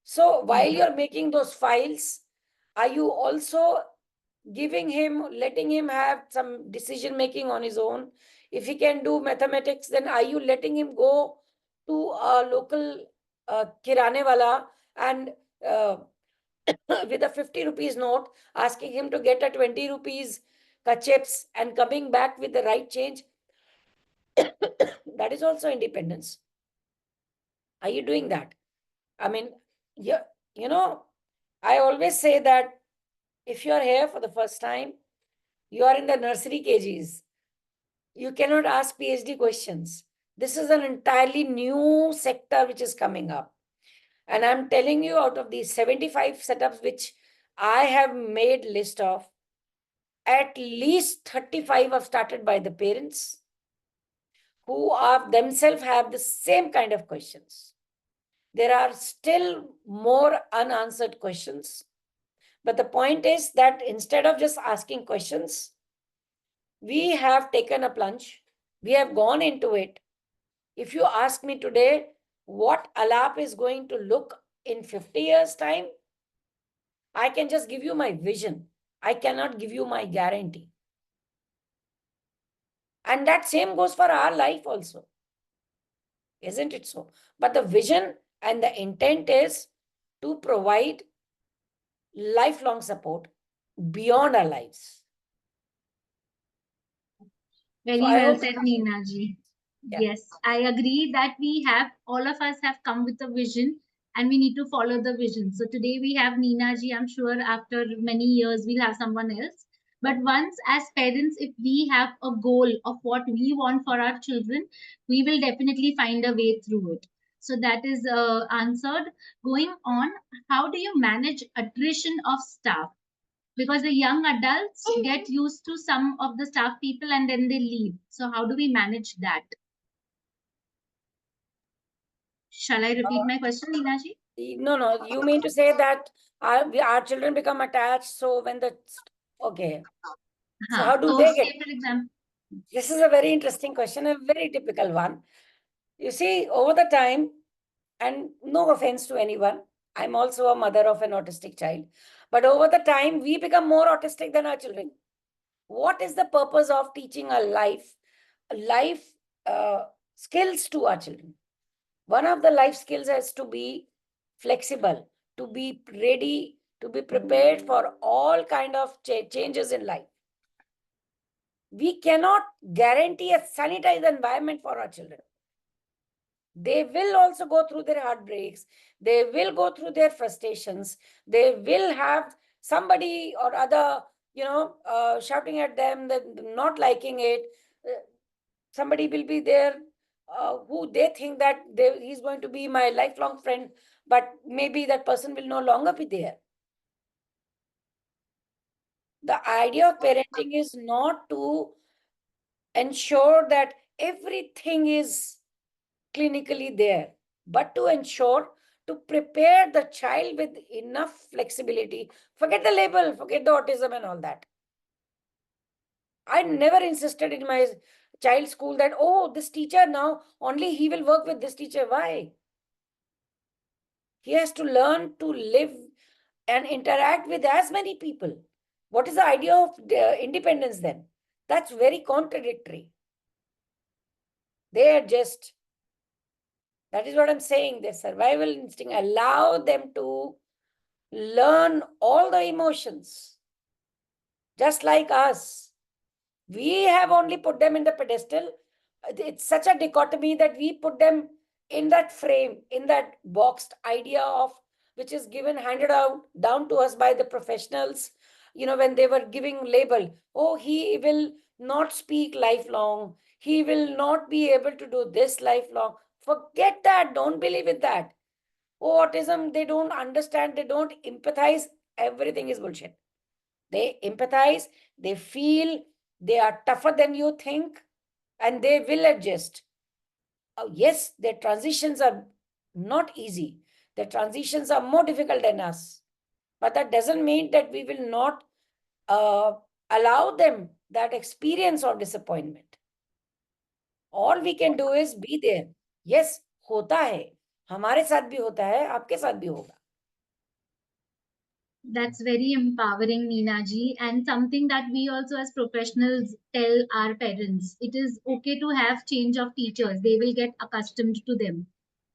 So while you're making those files, are you also letting him have some decision making on his own? If he can do mathematics, then are you letting him go to a local kirane wala and with a 50 rupees note, asking him to get a 20 rupees chips and coming back with the right change? That is also independence. Are you doing that? I mean, yeah, I always say that if you are here for the first time, you are in the nursery KGs. You cannot ask PhD questions. This is an entirely new sector which is coming up. And I'm telling you, out of these 75 setups which I have made list of, at least 35 are started by the parents who are themselves have the same kind of questions. There are still more unanswered questions. But the point is that instead of just asking questions, we have taken a plunge. We have gone into it. If you ask me today what ALAP is going to look in 50 years' time, I can just give you my vision. I cannot give you my guarantee. And that same goes for our life also. Isn't it so? But the vision and the intent is to provide lifelong support beyond our lives. Very So I well hope- said, Neena ji. Yeah. Yes, I agree that all of us have come with a vision, and we need to follow the vision. So today we have Neena ji. I'm sure after many years we'll have someone else. But once as parents, if we have a goal of what we want for our children, we will definitely find a way through it. So that is answered. Going on, how do you manage attrition of staff? Because the young adults get used to some of the staff people and then they leave. So how do we manage that? Shall I repeat my question, Ninaji? No, you mean to say that our children become attached, so when okay. So how do So they get? say for example, This is a very interesting question, a very typical one. You see, over the time, and no offense to anyone, I'm also a mother of an autistic child, but over the time, we become more autistic than our children. What is the purpose of teaching a life skills to our children? One of the life skills is to be flexible, to be ready, to be prepared for all kind of changes in life. We cannot guarantee a sanitized environment for our children. They will also go through their heartbreaks. They will go through their frustrations. They will have somebody or other, shouting at them, that not liking it. Somebody will be there who they think that he's going to be my lifelong friend, but maybe that person will no longer be there. The idea of parenting is not to ensure that everything is clinically there, but to ensure to prepare the child with enough flexibility. Forget the label, forget the autism and all that. I never insisted in my child's school that, oh, this teacher now, only he will work with this teacher. Why? He has to learn to live and interact with as many people. What is the idea of independence then? That's very contradictory. They adjust. That is what I'm saying. Their survival instinct allow them to learn all the emotions. Just like us. We have only put them in the pedestal. It's such a dichotomy that we put them in that frame, in that boxed idea of which is handed out down to us by the professionals, when they were giving label. Oh, he will not speak lifelong. He will not be able to do this lifelong. Forget that. Don't believe in that. Oh, autism, they don't understand. They don't empathize. Everything is bullshit. They empathize. They feel. They are tougher than you think. And they will adjust. Yes, their transitions are not easy. Their transitions are more difficult than us. But that doesn't mean that we will not allow them that experience of disappointment. All we can do is be there. Yes, होता है. हमारे साथ भी होता है, आपके साथ भी होगा. That's very empowering, Neena ji, and something that we also as professionals tell our parents. It is okay to have change of teachers. They will get accustomed to them.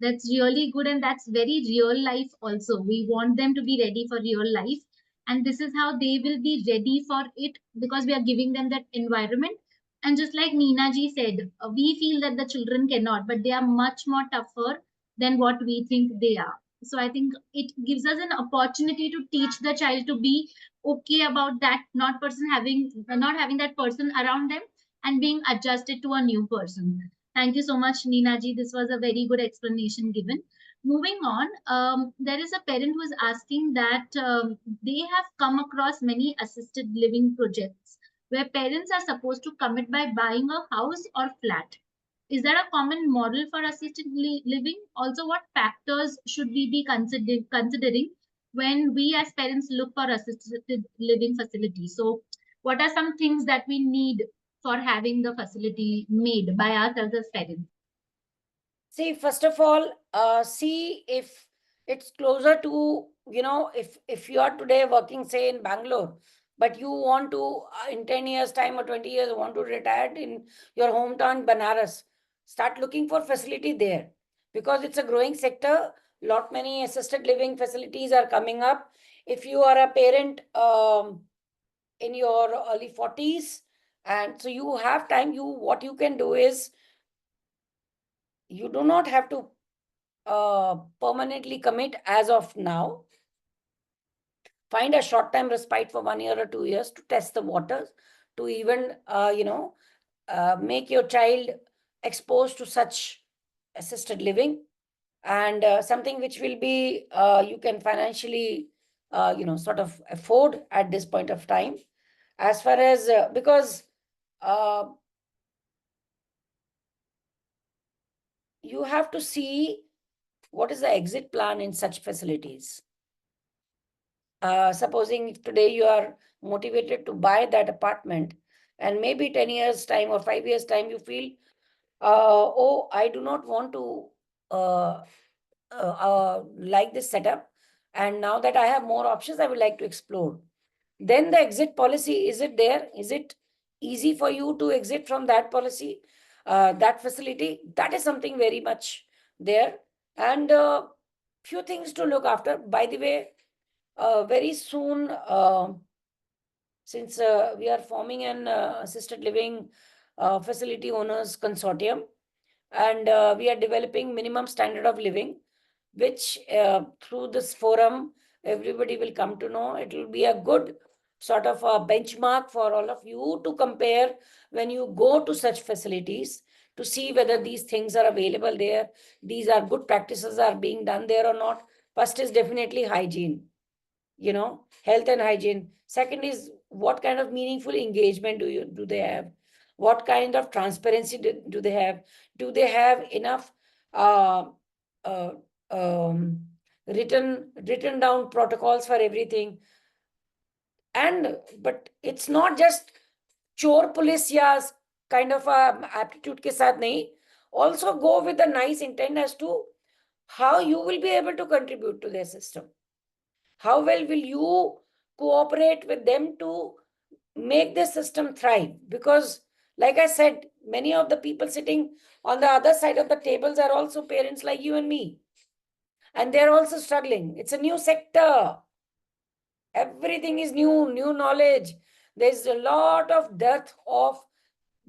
That's really good, and that's very real life also. We want them to be ready for real life, and this is how they will be ready for it because we are giving them that environment. And just like Neena ji said, we feel that the children cannot, but they are much more tougher than what we think they are. So I think it gives us an opportunity to teach the child to be okay about that not having that person around them and being adjusted to a new person. Thank you so much, Neena ji. This was a very good explanation given. Moving on, there is a parent who is asking that they have come across many assisted living projects where parents are supposed to commit by buying a house or flat. Is that a common model for assisted living? Also, what factors should we be considering when we as parents look for assisted living facilities? So, what are some things that we need for having the facility made by ourselves as parents? See, first of all, see if it's closer to, if you are today working, say, in Bangalore, but you want to, in 10 years' time or 20 years, want to retire in your hometown, Banaras, start looking for facility there because it's a growing sector. Lot many assisted living facilities are coming up. If you are a parent in your early 40s, and so you have time, what you can do is you do not have to permanently commit as of now. find a short-time respite for 1 year or 2 years to test the waters, to even, make your child exposed to such assisted living, and something which will be, you can financially, sort of afford at this point of time. As far as, because you have to see what is the exit plan in such facilities. Supposing if today you are motivated to buy that apartment, and maybe 10 years time or 5 years time you feel, oh, I do not want to like this setup, and now that I have more options, I would like to explore. Then the exit policy, is it there? Is it easy for you to exit from that policy, that facility? That is something very much there. And few things to look after. By the way, very soon, since we are forming an assisted living facility owners consortium, and we are developing minimum standard of living, which through this forum, everybody will come to know. It will be a good sort of a benchmark for all of you to compare when you go to such facilities, to see whether these things are available there, these are good practices are being done there or not. First is definitely hygiene, health and hygiene. Second is what kind of meaningful engagement do they have? What kind of transparency do they have? Do they have enough uh, uh, written down protocols for everything? But it's not just chore police ya kind of aptitude ke saath nahi. Also go with a nice intent as to how you will be able to contribute to their system. How well will you cooperate with them to make the system thrive? Because, like I said, many of the people sitting on the other side of the tables are also parents like you and me. And they're also struggling. It's a new sector. Everything is new knowledge. There's a lot of dearth of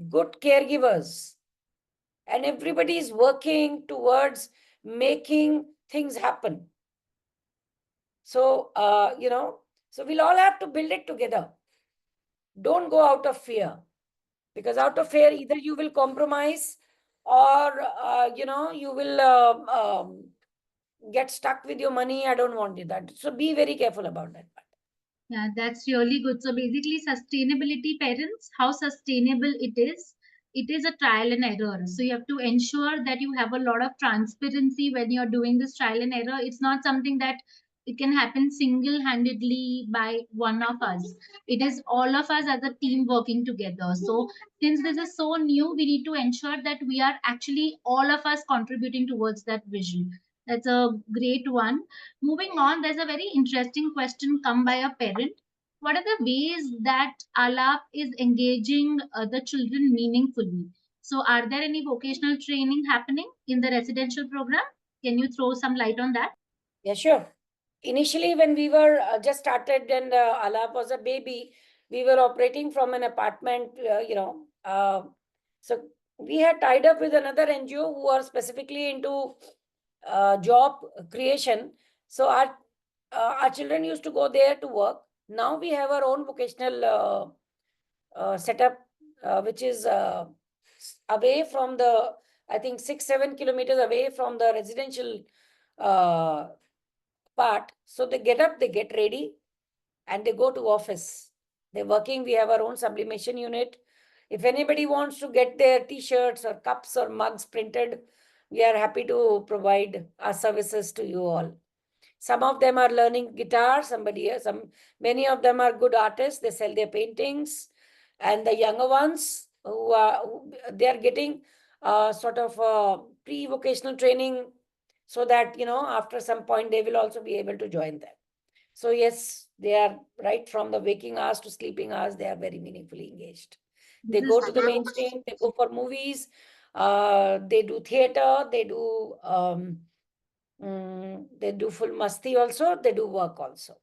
good caregivers. And everybody is working towards making things happen. So, so we'll all have to build it together. Don't go out of fear, because out of fear, either you will compromise or, you will get stuck with your money. I don't want that. So be very careful about that part. Yeah, that's really good. So basically, sustainability, parents, how sustainable it is a trial and error. So you have to ensure that you have a lot of transparency when you're doing this trial and error. It's not something that it can happen single-handedly by one of us. It is all of us as a team working together. So since this is so new, we need to ensure that we are actually all of us contributing towards that vision. That's a great one. Moving on, there's a very interesting question come by a parent. What are the ways that Alap is engaging the children meaningfully? So, are there any vocational training happening in the residential program? Can you throw some light on that? Yeah, sure. Initially, when we were just started and Alap was a baby, we were operating from an apartment, so we had tied up with another NGO who are specifically into job creation. So our children used to go there to work. Now we have our own vocational setup, which is away from the, I think 6-7 kilometers away from the residential part. So they get up, they get ready, and they go to office. They're working. We have our own sublimation unit. If anybody wants to get their t-shirts or cups or mugs printed, we are happy to provide our services to you all. Some of them are learning guitar, many of them are good artists. They sell their paintings. And the younger ones they are getting sort of pre-vocational training, so that, after some point they will also be able to join them. So yes, they are right from the waking hours to sleeping hours, they are very meaningfully engaged. They go to the mainstream, they go for movies, they do theater, they do full masti also, they do work also.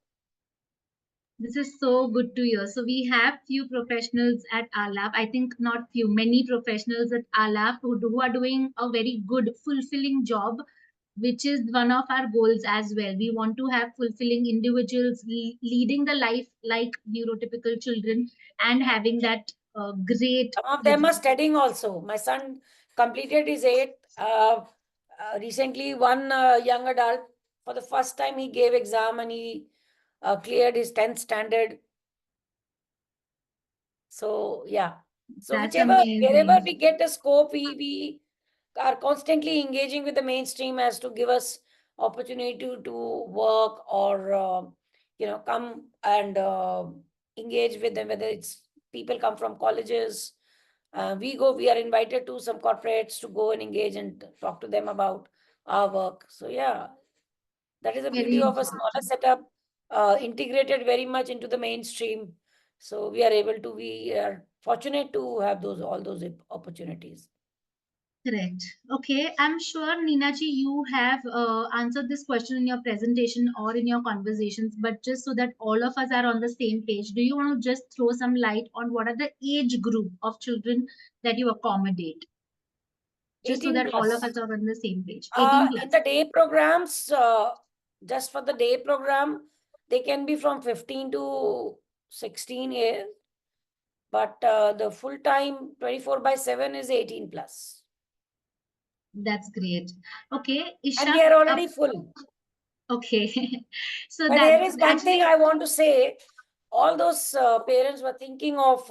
This is so good to hear. So we have few professionals at Alap. I think not few, many professionals at Alap who are doing a very good, fulfilling job which is one of our goals as well. We want to have fulfilling individuals leading the life like neurotypical children and having that great Some of them are studying also. My son completed his eighth. Recently, one young adult, for the first time, he gave exam and he cleared his 10th standard. So, yeah. So, That's wherever amazing. we get the scope, we are constantly engaging with the mainstream as to give us opportunity to work or, come and engage with them, whether it's people come from colleges. We are invited to some corporates to go and engage and talk to them about our work. So yeah, that is the Very beauty of a interesting. smaller setup, integrated very much into the mainstream. So we are fortunate to have all those opportunities. Correct. Okay, I'm sure Nina ji, you have answered this question in your presentation or in your conversations, but just so that all of us are on the same page, do you want to just throw some light on what are the age group of children that you accommodate? Just so 18 that all of plus. us are on the same page. 18 In plus. the day programs, just for the day program, they can be from 15 to 16 years. But the full time 24/7 is 18 plus. That's great. Okay, And Ishak. they are already full. Okay. So But that here is one thing actually, I want to say. All those parents were thinking of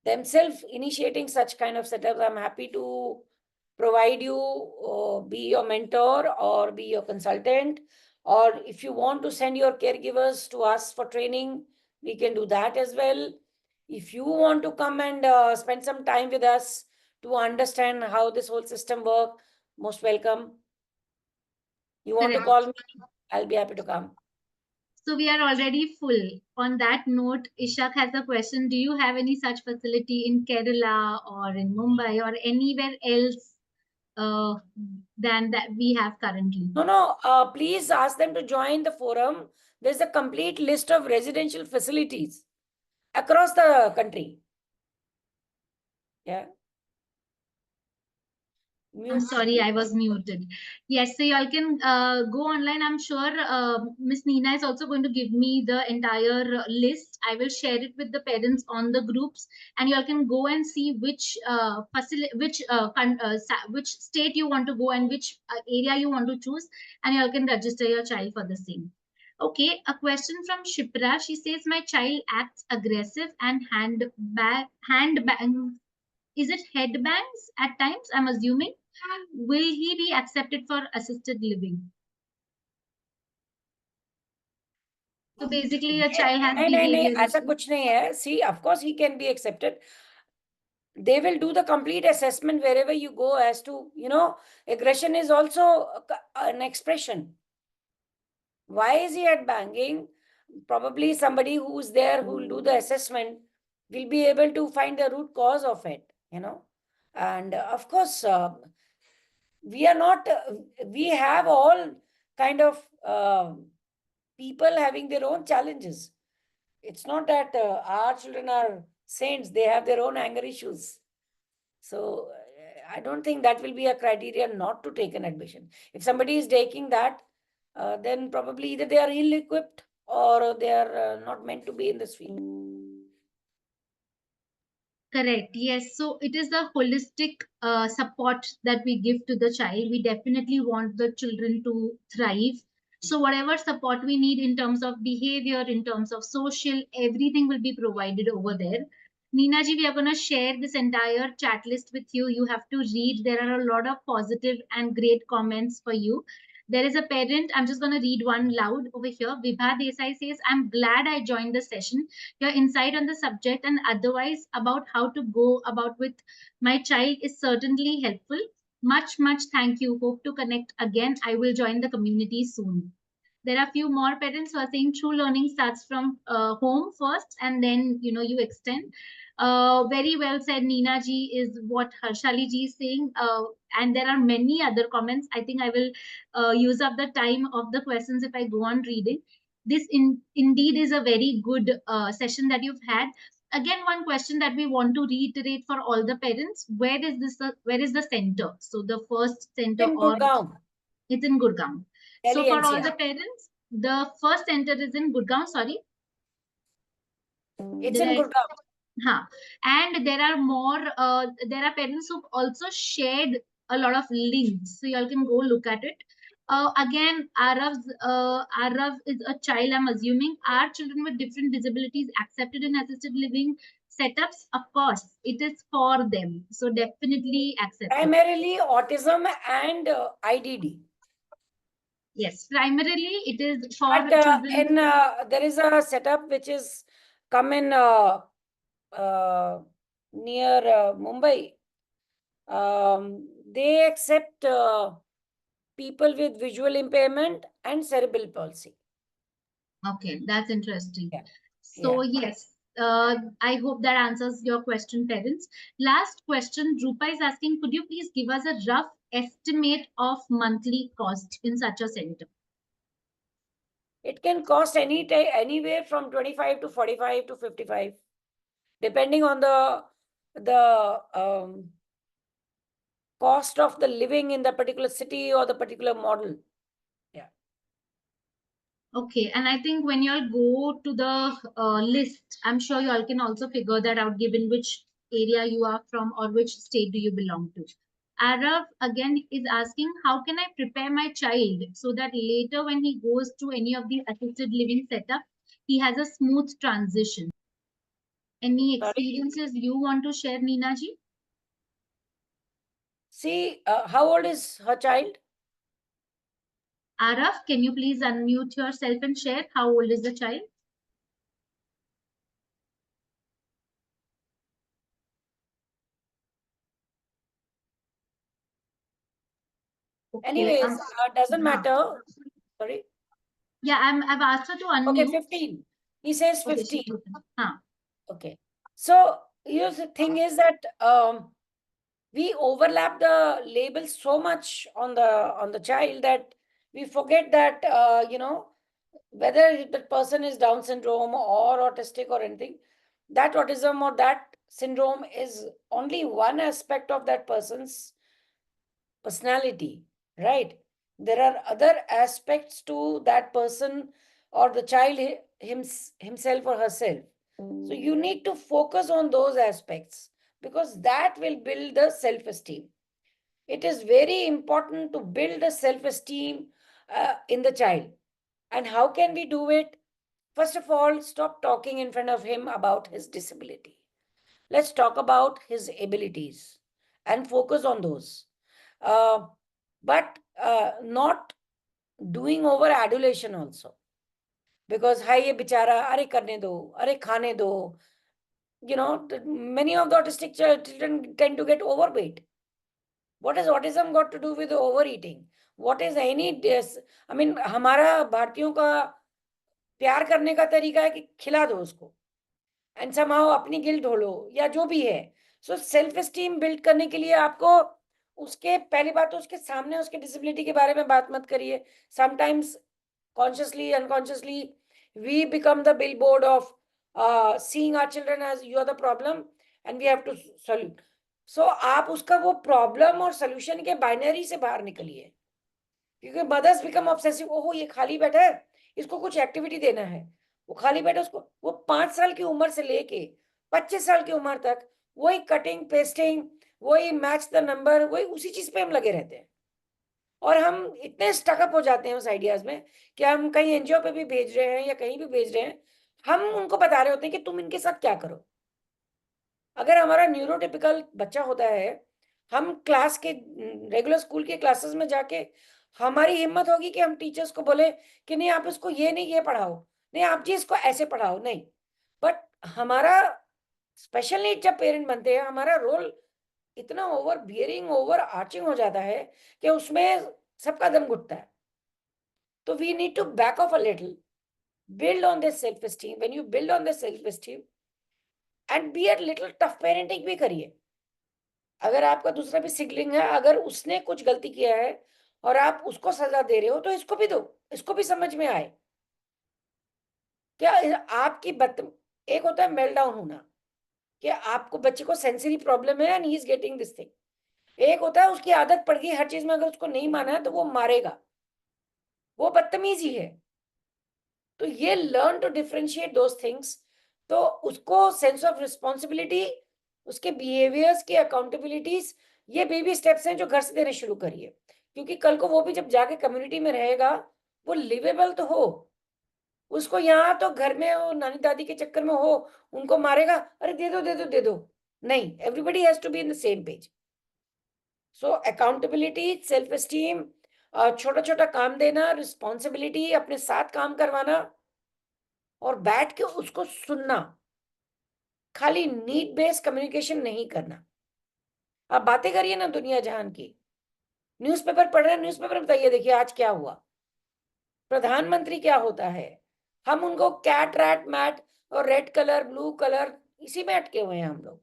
themselves initiating such kind of setups. I'm happy to provide you, be your mentor or be your consultant. Or if you want to send your caregivers to us for training, we can do that as well. If you want to come and spend some time with us to understand how this whole system works, most welcome. You want to correct. call me, I'll be happy to come. So we are already full. On that note, Ishak has a question. Do you have any such facility in Kerala or in Mumbai or anywhere else uh, than that we have currently? No, please ask them to join the forum. There's a complete list of residential facilities across the country. Yeah. I'm sorry, I was muted. Yes, so y'all can go online. I'm sure Miss Nina is also going to give me the entire list. I will share it with the parents on the groups, and y'all can go and see which which state you want to go and which area you want to choose, and y'all can register your child for the same. Okay, a question from Shipra. She says, "My child acts aggressive and hand bang. Is it headbands at times? I'm assuming. Will he be accepted for assisted living?" So basically, a child has नहीं, behavior ऐसा issue. कुछ नहीं है. See, of course he can be accepted. They will do the complete assessment wherever you go as to, aggression is also an expression. Why is he at banging? Probably somebody who's there who will do the assessment will be able to find the root cause of it, And of course, we are not, we have all kind of people having their own challenges. It's not that our children are saints, they have their own anger issues. So I don't think that will be a criteria not to take an admission. If somebody is taking that, then probably either they are ill-equipped or they are not meant to be in this field. Correct. Yes. So it is the holistic support that we give to the child. We definitely want the children to thrive. So whatever support we need in terms of behavior, in terms of social, everything will be provided over there. Nina ji, we are going to share this entire chat list with you. You have to read. There are a lot of positive and great comments for you. There is a parent. I'm just going to read one loud over here. Vibha Desai says, "I'm glad I joined the session. Your insight on the subject and otherwise about how to go about with my child is certainly helpful. Much thank you. Hope to connect again. I will join the community soon." There are a few more parents who are saying true learning starts from home first, and then you extend. Very well said, Nina ji, is what Harshali ji is saying. And there are many other comments. I think I will use up the time of the questions if I go on reading. This indeed is a very good session that you've had. Again, one question that we want to reiterate for all the parents: where is the center? So the first center In or Gurgaon. It's in Gurgaon. So Delhi for all NCR. the parents, the first center is in Gurgaon, sorry. It's Did in I- Gurgaon. Huh. And there are more, there are parents who've also shared a lot of links. So y'all can go look at it. Again, Arav is a child, I'm assuming. Are children with different disabilities accepted in assisted living setups? Of course, it is for them. So definitely accepted. Primarily autism and IDD. Yes, primarily it is for But children. there is a setup which is come in near Mumbai. They accept people with visual impairment and cerebral palsy. Okay, that's interesting. Yeah. So yes, I hope that answers your question, parents. Last question, Drupa is asking, could you please give us a rough estimate of monthly cost in such a center? It can cost anywhere from 25 to 45 to 55, depending on the cost of the living in the particular city or the particular model. Yeah. Okay, and I think when you all go to the list, I'm sure you all can also figure that out given which area you are from or which state do you belong to. Arav again is asking, how can I prepare my child so that later when he goes to any of the assisted living setup, he has a smooth transition? Any Sorry? experiences you want to share, Neena ji? See, how old is her child? Arav, can you please unmute yourself and share how old is the child? Okay, Anyways, doesn't huh. matter. Sorry. Yeah, I've asked her to Okay, unmute. 15. He says Okay, 15. she's open. Huh. Okay. So here's the thing is that we overlap the labels so much on the child that we forget that whether the person is Down syndrome or autistic or anything, that autism or that syndrome is only one aspect of that person's personality, right? There are other aspects to that person or the child himself or herself. So you need to focus on those aspects because that will build the self-esteem. It is very important to build a self-esteem in the child. And how can we do it? First of all, stop talking in front of him about his disability. Let's talk about his abilities and focus on those. But not doing over adulation also. Because hi ye bichara, are karne do, are khane do. Many of the autistic children tend to get overweight. What has autism got to do with overeating? What is any I mean, हमारा भारतीयों का प्यार करने का तरीका है कि खिला दो उसको एंड समहाउ अपनी गिल्ट ढोलो या जो भी है. सो सेल्फ एस्टीम बिल्ड करने के लिए आपको उसके पहली बात तो उसके सामने उसके डिसेबिलिटी के बारे में बात मत करिए. Sometimes consciously unconsciously we become the billboard of seeing our children as you are the problem and we have to solve. So आप उसका वो प्रॉब्लम और सोल्यूशन के बाइनरी से बाहर निकलिए क्योंकि मदर्स बिकम ऑब्सेसिव. ओहो ये खाली बैठा है, इसको कुछ एक्टिविटी देना है. वो खाली बैठा उसको वो 5 साल की उम्र से लेके 25 साल की उम्र तक वही कटिंग पेस्टिंग वही मैच द नंबर वही उसी चीज पे हम लगे रहते हैं. और हम इतने स्टकअप हो जाते हैं उस आइडियाज में कि हम कहीं एनजीओ पे भी भेज रहे हैं या कहीं भी भेज रहे हैं, हम उनको बता रहे होते हैं कि तुम इनके साथ क्या करो. अगर हमारा न्यूरोटिपिकल बच्चा होता है, हम क्लास के रेगुलर स्कूल के क्लासेस में जाके हमारी हिम्मत होगी कि हम टीचर्स को बोले कि नहीं आप इसको ये नहीं ये पढ़ाओ, नहीं आप जी इसको ऐसे पढ़ाओ. नहीं, बट हमारा स्पेशल नीड जब पेरेंट बनते हैं हमारा रोल इतना ओवर बियरिंग ओवर आर्चिंग हो जाता है कि उसमें सबका दम घुटता है. तो we need to back off a little, build on this self esteem. When you build on this self esteem and be a little tough parenting भी करिए. अगर आपका दूसरा भी सिबलिंग है, अगर उसने कुछ गलती किया है और आप उसको सजा दे रहे हो तो इसको भी दो, इसको भी समझ में आए. क्या आपकी एक होता है मेल्ट डाउन होना कि आपको बच्चे को सेंसरी प्रॉब्लम है and he is getting this thing. एक होता है उसकी आदत पड़ गई हर चीज में, अगर उसको नहीं माना है तो वो मारेगा, वो बदतमीजी है। तो ये learn to differentiate those things, तो उसको सेंस ऑफ रिस्पॉन्सिबिलिटी, उसके बिहेवियर्स की अकाउंटेबिलिटीज, ये बेबी स्टेप्स हैं जो घर से देने शुरू करिए, क्योंकि कल को वो भी जब जाके कम्युनिटी में रहेगा वो लिवेबल तो हो। उसको यहाँ तो घर में वो नानी दादी के चक्कर में हो, उनको मारेगा, अरे दे दो दे दो दे दो, नहीं, everybody has to be in the same page. So accountability, self esteem, छोटा छोटा काम देना, रिस्पॉन्सिबिलिटी, अपने साथ काम करवाना और बैठ के उसको सुनना, खाली नीड बेस्ड कम्युनिकेशन नहीं करना। आप बातें करिए ना दुनिया जहान की, न्यूज़पेपर पढ़ रहे हैं, न्यूज़पेपर बताइए, देखिए आज क्या हुआ, प्रधानमंत्री क्या होता है, हम उनको कैट रैट मैट और रेड कलर ब्लू कलर इसी में अटके हुए हैं हम लोग।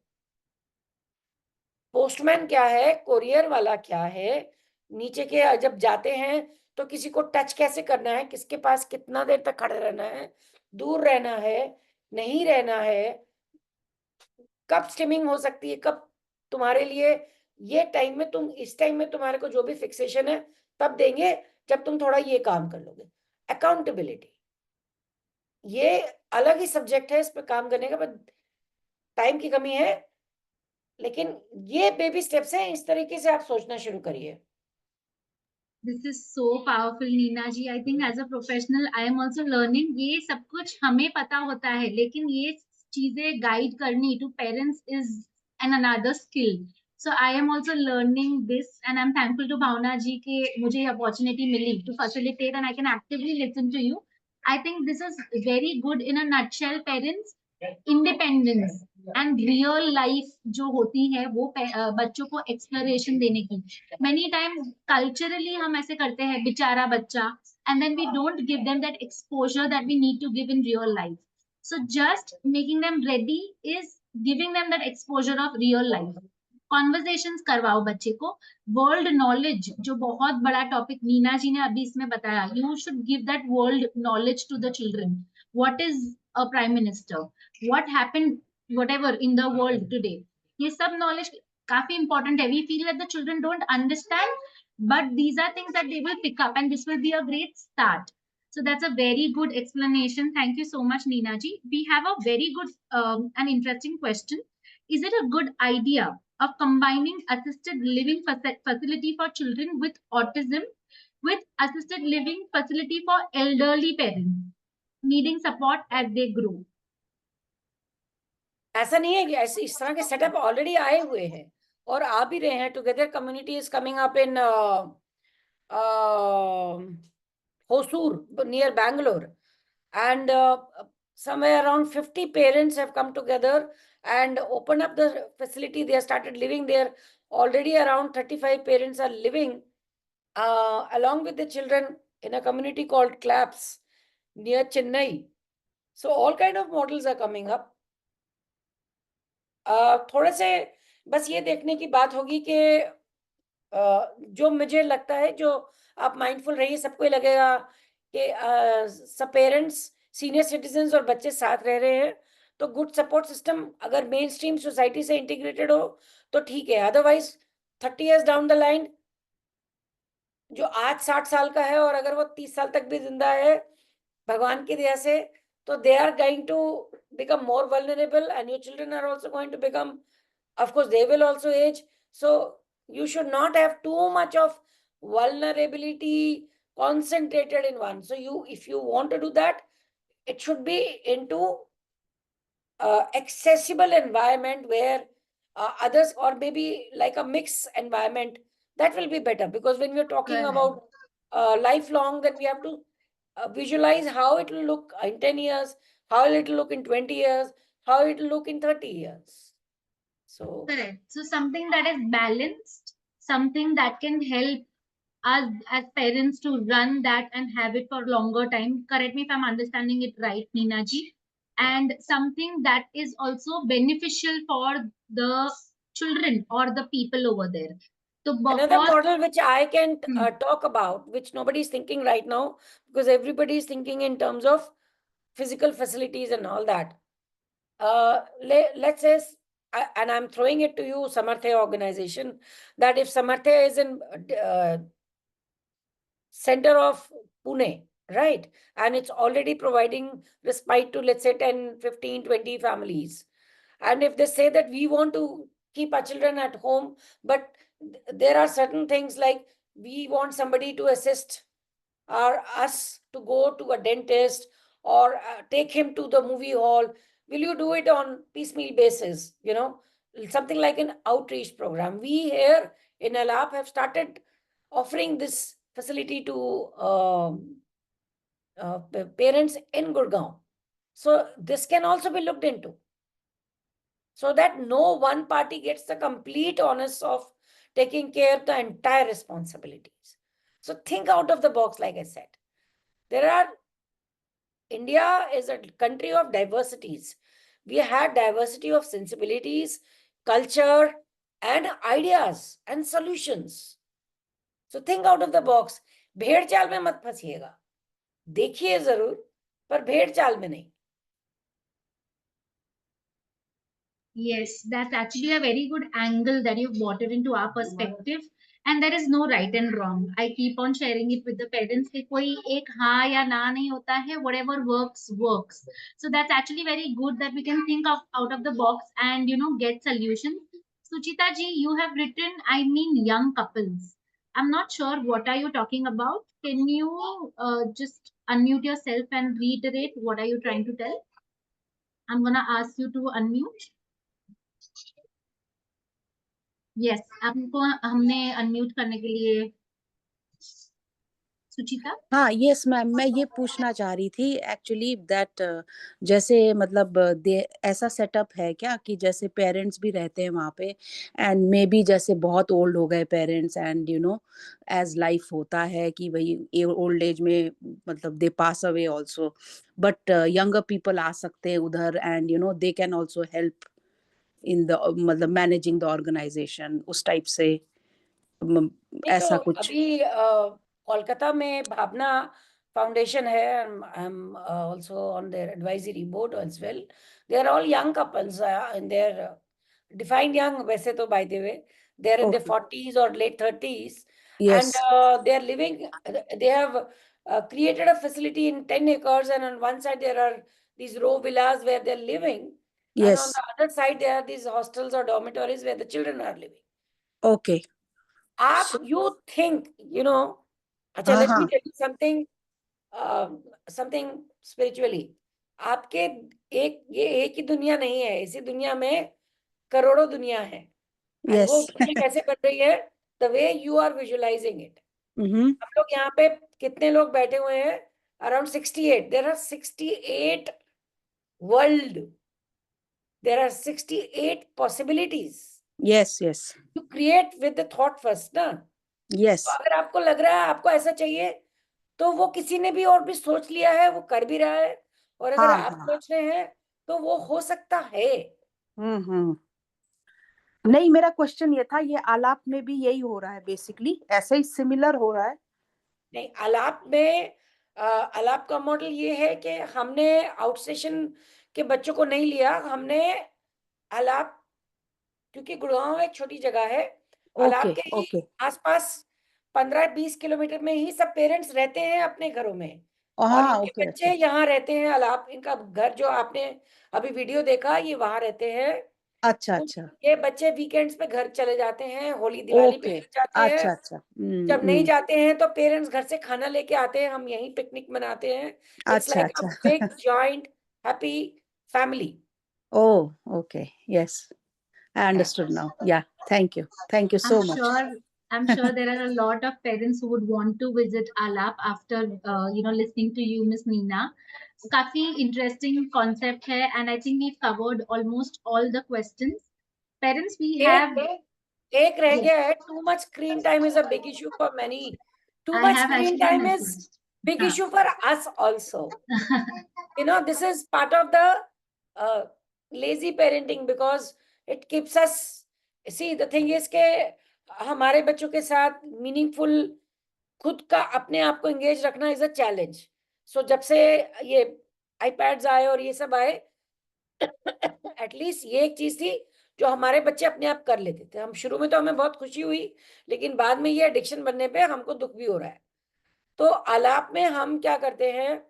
पोस्टमैन क्या है, कोरियर वाला क्या है, नीचे के जब जाते हैं तो किसी को टच कैसे करना है, किसके पास कितना देर तक खड़े रहना है, दूर रहना है, नहीं रहना है, कब स्टिमिंग हो सकती है, कब तुम्हारे लिए ये टाइम में, तुम इस टाइम में तुम्हारे को जो भी फिक्सेशन है तब देंगे जब तुम थोड़ा ये काम कर लोगे। अकाउंटेबिलिटी ये अलग ही सब्जेक्ट है, इस पर काम करने का, पर टाइम की कमी है, लेकिन ये बेबी स्टेप्स हैं, इस तरीके से आप सोचना शुरू करिए। This is so powerful, Neena ji. I think as a professional, I am also learning. ये सब कुछ हमें पता होता है, लेकिन ये चीजें गाइड करनी to parents is another skill. So I am also learning this, and I'm thankful to Bhavna ji कि मुझे ये opportunity milli to facilitate, and I can actively listen to you. I think this is very good in a nutshell. Parents independence and real life जो होती है वो बच्चों को exploration देने की. Many times culturally हम ऐसे करते हैं बेचारा बच्चा, and then we don't give them that exposure that we need to give in real life. So just making them ready is giving them that exposure of real life. Conversations करवाओ बच्चे को, world knowledge जो बहुत बड़ा topic Neena जी ने अभी इसमें बताया, you should give that world knowledge to the children. What is a prime minister, what happened whatever in the world today, ये सब नॉलेज काफी इंपॉर्टेंट है. We feel that the children don't understand, but these are things that they will pick up, and this will be a great start. So that's a very good explanation. Thank you so much, Neena ji. We have a very good and interesting question. Is it a good idea of combining assisted living facility for children with autism with assisted living facility for elderly parents needing support as they grow? ऐसा नहीं है कि ऐसे इस तरह के setup already आए हुए हैं और आ भी रहे हैं. Together community is coming up in Hosur near Bangalore, and somewhere around 50 parents have come together and opened up the facility. They have started living there. Already around 35 parents are living along with the children in a community called Claps near Chennai. So all kind of models are coming up. थोड़े से बस ये देखने की बात होगी कि जो मुझे लगता है, जो आप माइंडफुल रहिए, सबको लगेगा कि सब पेरेंट्स, सीनियर सिटीजन्स और बच्चे साथ रह रहे हैं, तो गुड सपोर्ट सिस्टम अगर मेन स्ट्रीम सोसाइटी से इंटीग्रेटेड हो तो ठीक है. Otherwise 30 years down the line, जो आज 60 साल का है और अगर वो 30 साल तक भी जिंदा है भगवान की दया से, तो they are going to become more vulnerable, and your children are also going to become, of course they will also age. So you should not have too much of vulnerability concentrated in one. So if you want to do that, it should be into accessible environment where others, or maybe like a mixed environment, that will be better, because when we're talking about lifelong, then we have to visualize how it will look in 10 years, how it will look in 20 years, how it will look in 30 years. So correct. So something that is balanced, something that can help us as parents to run that and have it for longer time. Correct me if I'm understanding it right, Neena ji. And something that is also beneficial for the children or the people over there. So another model which I can talk about, which nobody is thinking right now, because everybody is thinking in terms of physical facilities and all that. Let's say and I'm throwing it to you, Samarthya organization, that if Samarthya is in center of Pune, right? And it's already providing respite to, let's say, 10, 15, 20 families. And if they say that we want to keep our children at home, but there are certain things like we want somebody to assist us to go to a dentist or take him to the movie hall, will you do it on piecemeal basis? Something like an outreach program. We here in ALAP have started offering this facility to parents in Gurgaon. So this can also be looked into, so that no one party gets the complete onus of taking care of the entire responsibilities. So think out of the box, like I said. India is a country of diversities. We had diversity of sensibilities, culture, and ideas and solutions. So think out of the box. भेड़ चाल में मत फंसिएगा, देखिए जरूर, पर भेड़ चाल में नहीं. Yes, that's actually a very good angle that you've brought it into our perspective. And there is no right and wrong. I keep on sharing it with the parents कि कोई एक हाँ या ना नहीं होता है. Whatever works, works. So that's actually very good that we can think of out of the box and get solutions. Suchita ji, you have written, I mean, young couples. I'm not sure what are you talking about. Can you just unmute yourself and reiterate what are you trying to tell? I'm gonna ask you to unmute. Yes, आपको हमने unmute करने के लिए सुचिता. हाँ yes ma'am, मैं ये पूछना चाह रही थी एक्चुअली दैट जैसे मतलब ऐसा सेटअप है क्या कि जैसे पेरेंट्स भी रहते हैं वहाँ पे एंड मे बी जैसे बहुत ओल्ड हो गए पेरेंट्स एंड एज लाइफ होता है कि भाई ओल्ड एज में मतलब they pass away also, but younger people आ सकते हैं उधर and they can also help in the मतलब मैनेजिंग द ऑर्गेनाइजेशन, उस टाइप से ऐसा तो कुछ. अभी कोलकाता में भावना फाउंडेशन है. I am also on their advisory board as well. They are all young couples in their defined young, वैसे तो by the way they are in their 40s or late 30s. Yes. And they are living, they have created a facility in 10 acres, and on one side there are these row villas where they're living. Yes. And on the other side there are these hostels or dormitories where the children are living. Okay. You think, अच्छा, let me tell you something, something spiritually. आपके ये एक ही दुनिया नहीं है, इसी दुनिया में करोड़ों दुनिया है. And Yes. वो दुनिया कैसे बन रही है? The way you are visualizing it. हम लोग यहाँ पे कितने लोग बैठे हुए हैं? Around 68. There are 68 world. There are 68 possibilities. Yes, yes. You create with the thought first, ना? Yes. तो अगर आपको लग रहा है आपको ऐसा चाहिए, तो वो किसी ने भी और भी सोच लिया है, वो कर भी रहा है. और अगर हाँ, आप हाँ. सोच रहे हैं तो वो हो सकता है. नहीं, मेरा क्वेश्चन ये था, ये आलाप में भी यही हो रहा है बेसिकली, ऐसे ही सिमिलर हो रहा है. नहीं, आलाप में आलाप का मॉडल ये है कि हमने आउटस्टेशन के बच्चों को नहीं लिया. हमने आलाप, क्योंकि गुड़गांव एक छोटी जगह है, आलाप के ही आसपास 15-20 किलोमीटर में ही सब पेरेंट्स रहते हैं अपने घरों में. और इनके बच्चे यहाँ रहते हैं. आलाप, इनका घर जो आपने अभी वीडियो देखा, ये वहां रहते हैं. अच्छा, अच्छा. ये बच्चे वीकेंड्स पे घर चले जाते हैं, होली दिवाली पे घर जाते हैं. अच्छा, अच्छा. जब नहीं जाते हैं तो पेरेंट्स घर से खाना लेके आते हैं, हम यहीं पिकनिक मनाते हैं. इट्स अच्छा, लाइक अ अच्छा. Big joint happy family. Oh, okay. Yes. I understood now. Yeah. Thank you. Thank you so much. I'm sure there are a lot of parents who would want to visit Alap after listening to you, Miss Neena. काफी interesting concept है, and I think we've covered almost all the questions. Parents, we have. एक रह गया है. Too much screen time is a big issue for many. Too much screen time is big issue for us also. This is part of the lazy parenting, because it keeps us. See, the thing is के हमारे बच्चों के साथ meaningful खुद का अपने आप को एंगेज रखना इज अ चैलेंज. सो जब से ये iPads आए और ये सब आए, एटलीस्ट ये एक चीज थी जो जो हमारे बच्चे अपने आप कर लेते थे। हम शुरू में तो हमें बहुत खुशी हुई, लेकिन बाद में ये एडिक्शन बनने पे हमको दुख भी हो रहा है। तो आलाप में हम क्या करते हैं,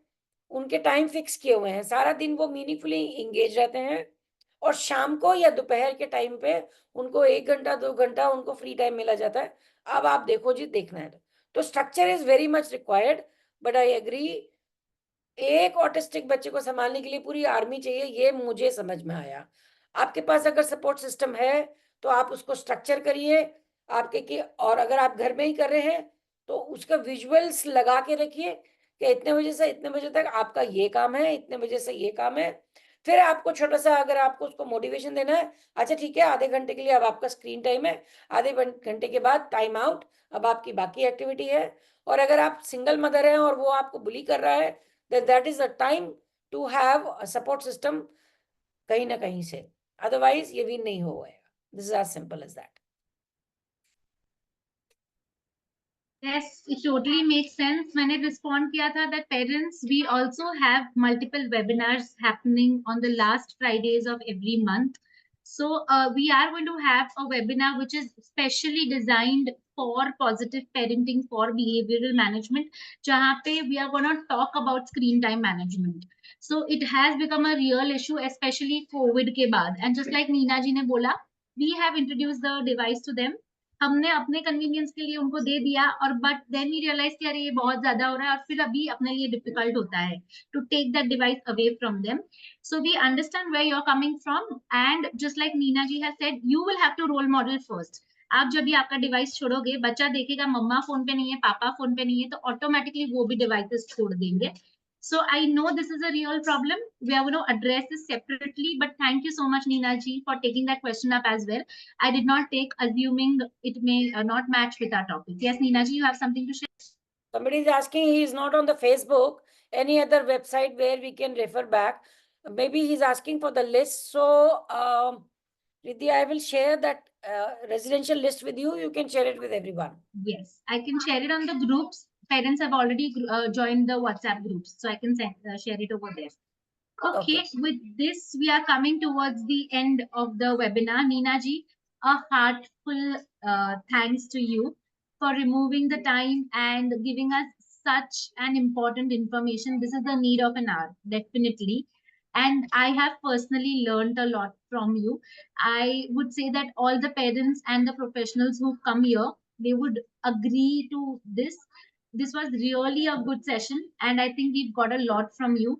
उनके टाइम फिक्स किए हुए हैं, सारा दिन वो मीनिंगफुली इंगेज रहते हैं, और शाम को या दोपहर के टाइम पे उनको 1 घंटा 2 घंटा उनको फ्री टाइम मिला जाता है। अब आप देखो जी, देखना है तो structure is very much required, but I agree, एक ऑटिस्टिक बच्चे को संभालने के लिए पूरी आर्मी चाहिए, ये मुझे समझ में आया। आपके पास अगर सपोर्ट सिस्टम है तो आप उसको स्ट्रक्चर करिए आपके की, और अगर आप घर में ही कर रहे हैं तो उसका विजुअल्स लगा के रखिए कि इतने बजे से इतने बजे तक आपका ये काम है, इतने बजे से ये काम है। फिर आपको छोटा सा, अगर आपको उसको मोटिवेशन देना है, अच्छा ठीक है, आधे घंटे के लिए अब आपका स्क्रीन टाइम है, आधे घंटे के बाद टाइम आउट, अब आपकी बाकी एक्टिविटी है। और अगर आप सिंगल मदर हैं और वो आपको बुली कर रहा है, then that is the time to have a support system कहीं ना कहीं से, otherwise ये भी नहीं हो पाएगा। This is as simple as that. Yes, it totally makes sense. मैंने respond किया था that parents, we also have multiple webinars happening on the last Fridays of every month. So we are going to have a webinar which is specially designed for positive parenting, for behavioral management, जहाँ पे we are going to talk about screen time management. So it has become a real issue, especially COVID के बाद. And just like Neena जी ने बोला, we have introduced the device to them. हमने अपने convenience के लिए उनको दे दिया, और बट देन वी रियलाइज कि अरे ये बहुत ज्यादा हो रहा है, और फिर अभी अपने लिए डिफिकल्ट होता है to take that device away from them. So we understand where you're coming from, and just like Neena ji has said, you will have to role model first. आप जब भी आपका डिवाइस छोड़ोगे, बच्चा देखेगा मम्मा फोन पे नहीं है, पापा फोन पे नहीं है, तो ऑटोमेटिकली वो भी डिवाइसेस छोड़ देंगे. So I know this is a real problem. We are going to address this separately, but thank you so much, Neena ji, for taking that question up as well. I did not take, assuming it may not match with our topic. Yes, Neena ji, you have something to share? Somebody is asking, he is not on the Facebook, any other website where we can refer back. Maybe he's asking for the list. So Riddhi, I will share that residential list with you. You can share it with everyone. Yes, I can share it on the groups. Parents have already joined the WhatsApp groups, so I can share it over there. Okay, with this, we are coming towards the end of the webinar. Neena ji, a heartful thanks to you for removing the time and giving us such an important information. This is the need of an hour, definitely. And I have personally learned a lot from you. I would say that all the parents and the professionals who come here, they would agree to this. This was really a good session, and I think we've got a lot from you.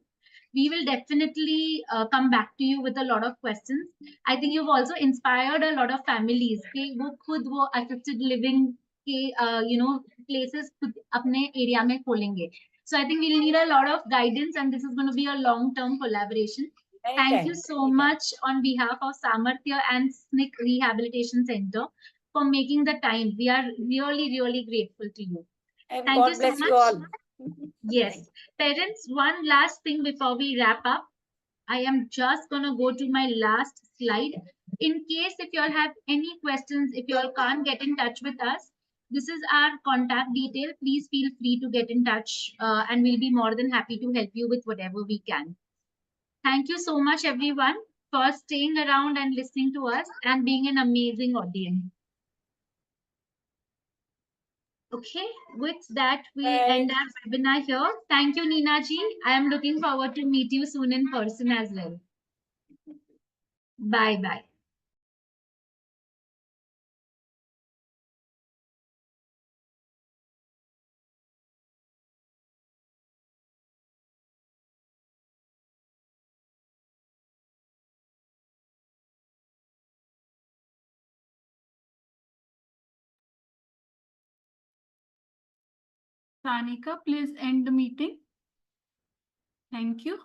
We will definitely come back to you with a lot of questions. I think you've also inspired a lot of families कि वो खुद वो assisted living के places खुद अपने area में खोलेंगे. So I think we'll need a lot of guidance, and this is going to be a long-term collaboration. Thank you so much on behalf of Samarthya and SNCC Rehabilitation Center for making the time. We are really, really grateful to you. And Thank God you so bless much. you all. Yes. Parents, one last thing before we wrap up. I am just going to go to my last slide. In case if you all have any questions, if you all can't get in touch with us, this is our contact detail. Please feel free to get in touch, and we'll be more than happy to help you with whatever we can. Thank you so much, everyone, for staying around and listening to us and being an amazing audience. Okay, with that, we end our webinar here. Thank you, Neena ji. I am looking forward to meet you soon in person as well. Bye-bye. Tanika, please end the meeting. Thank you.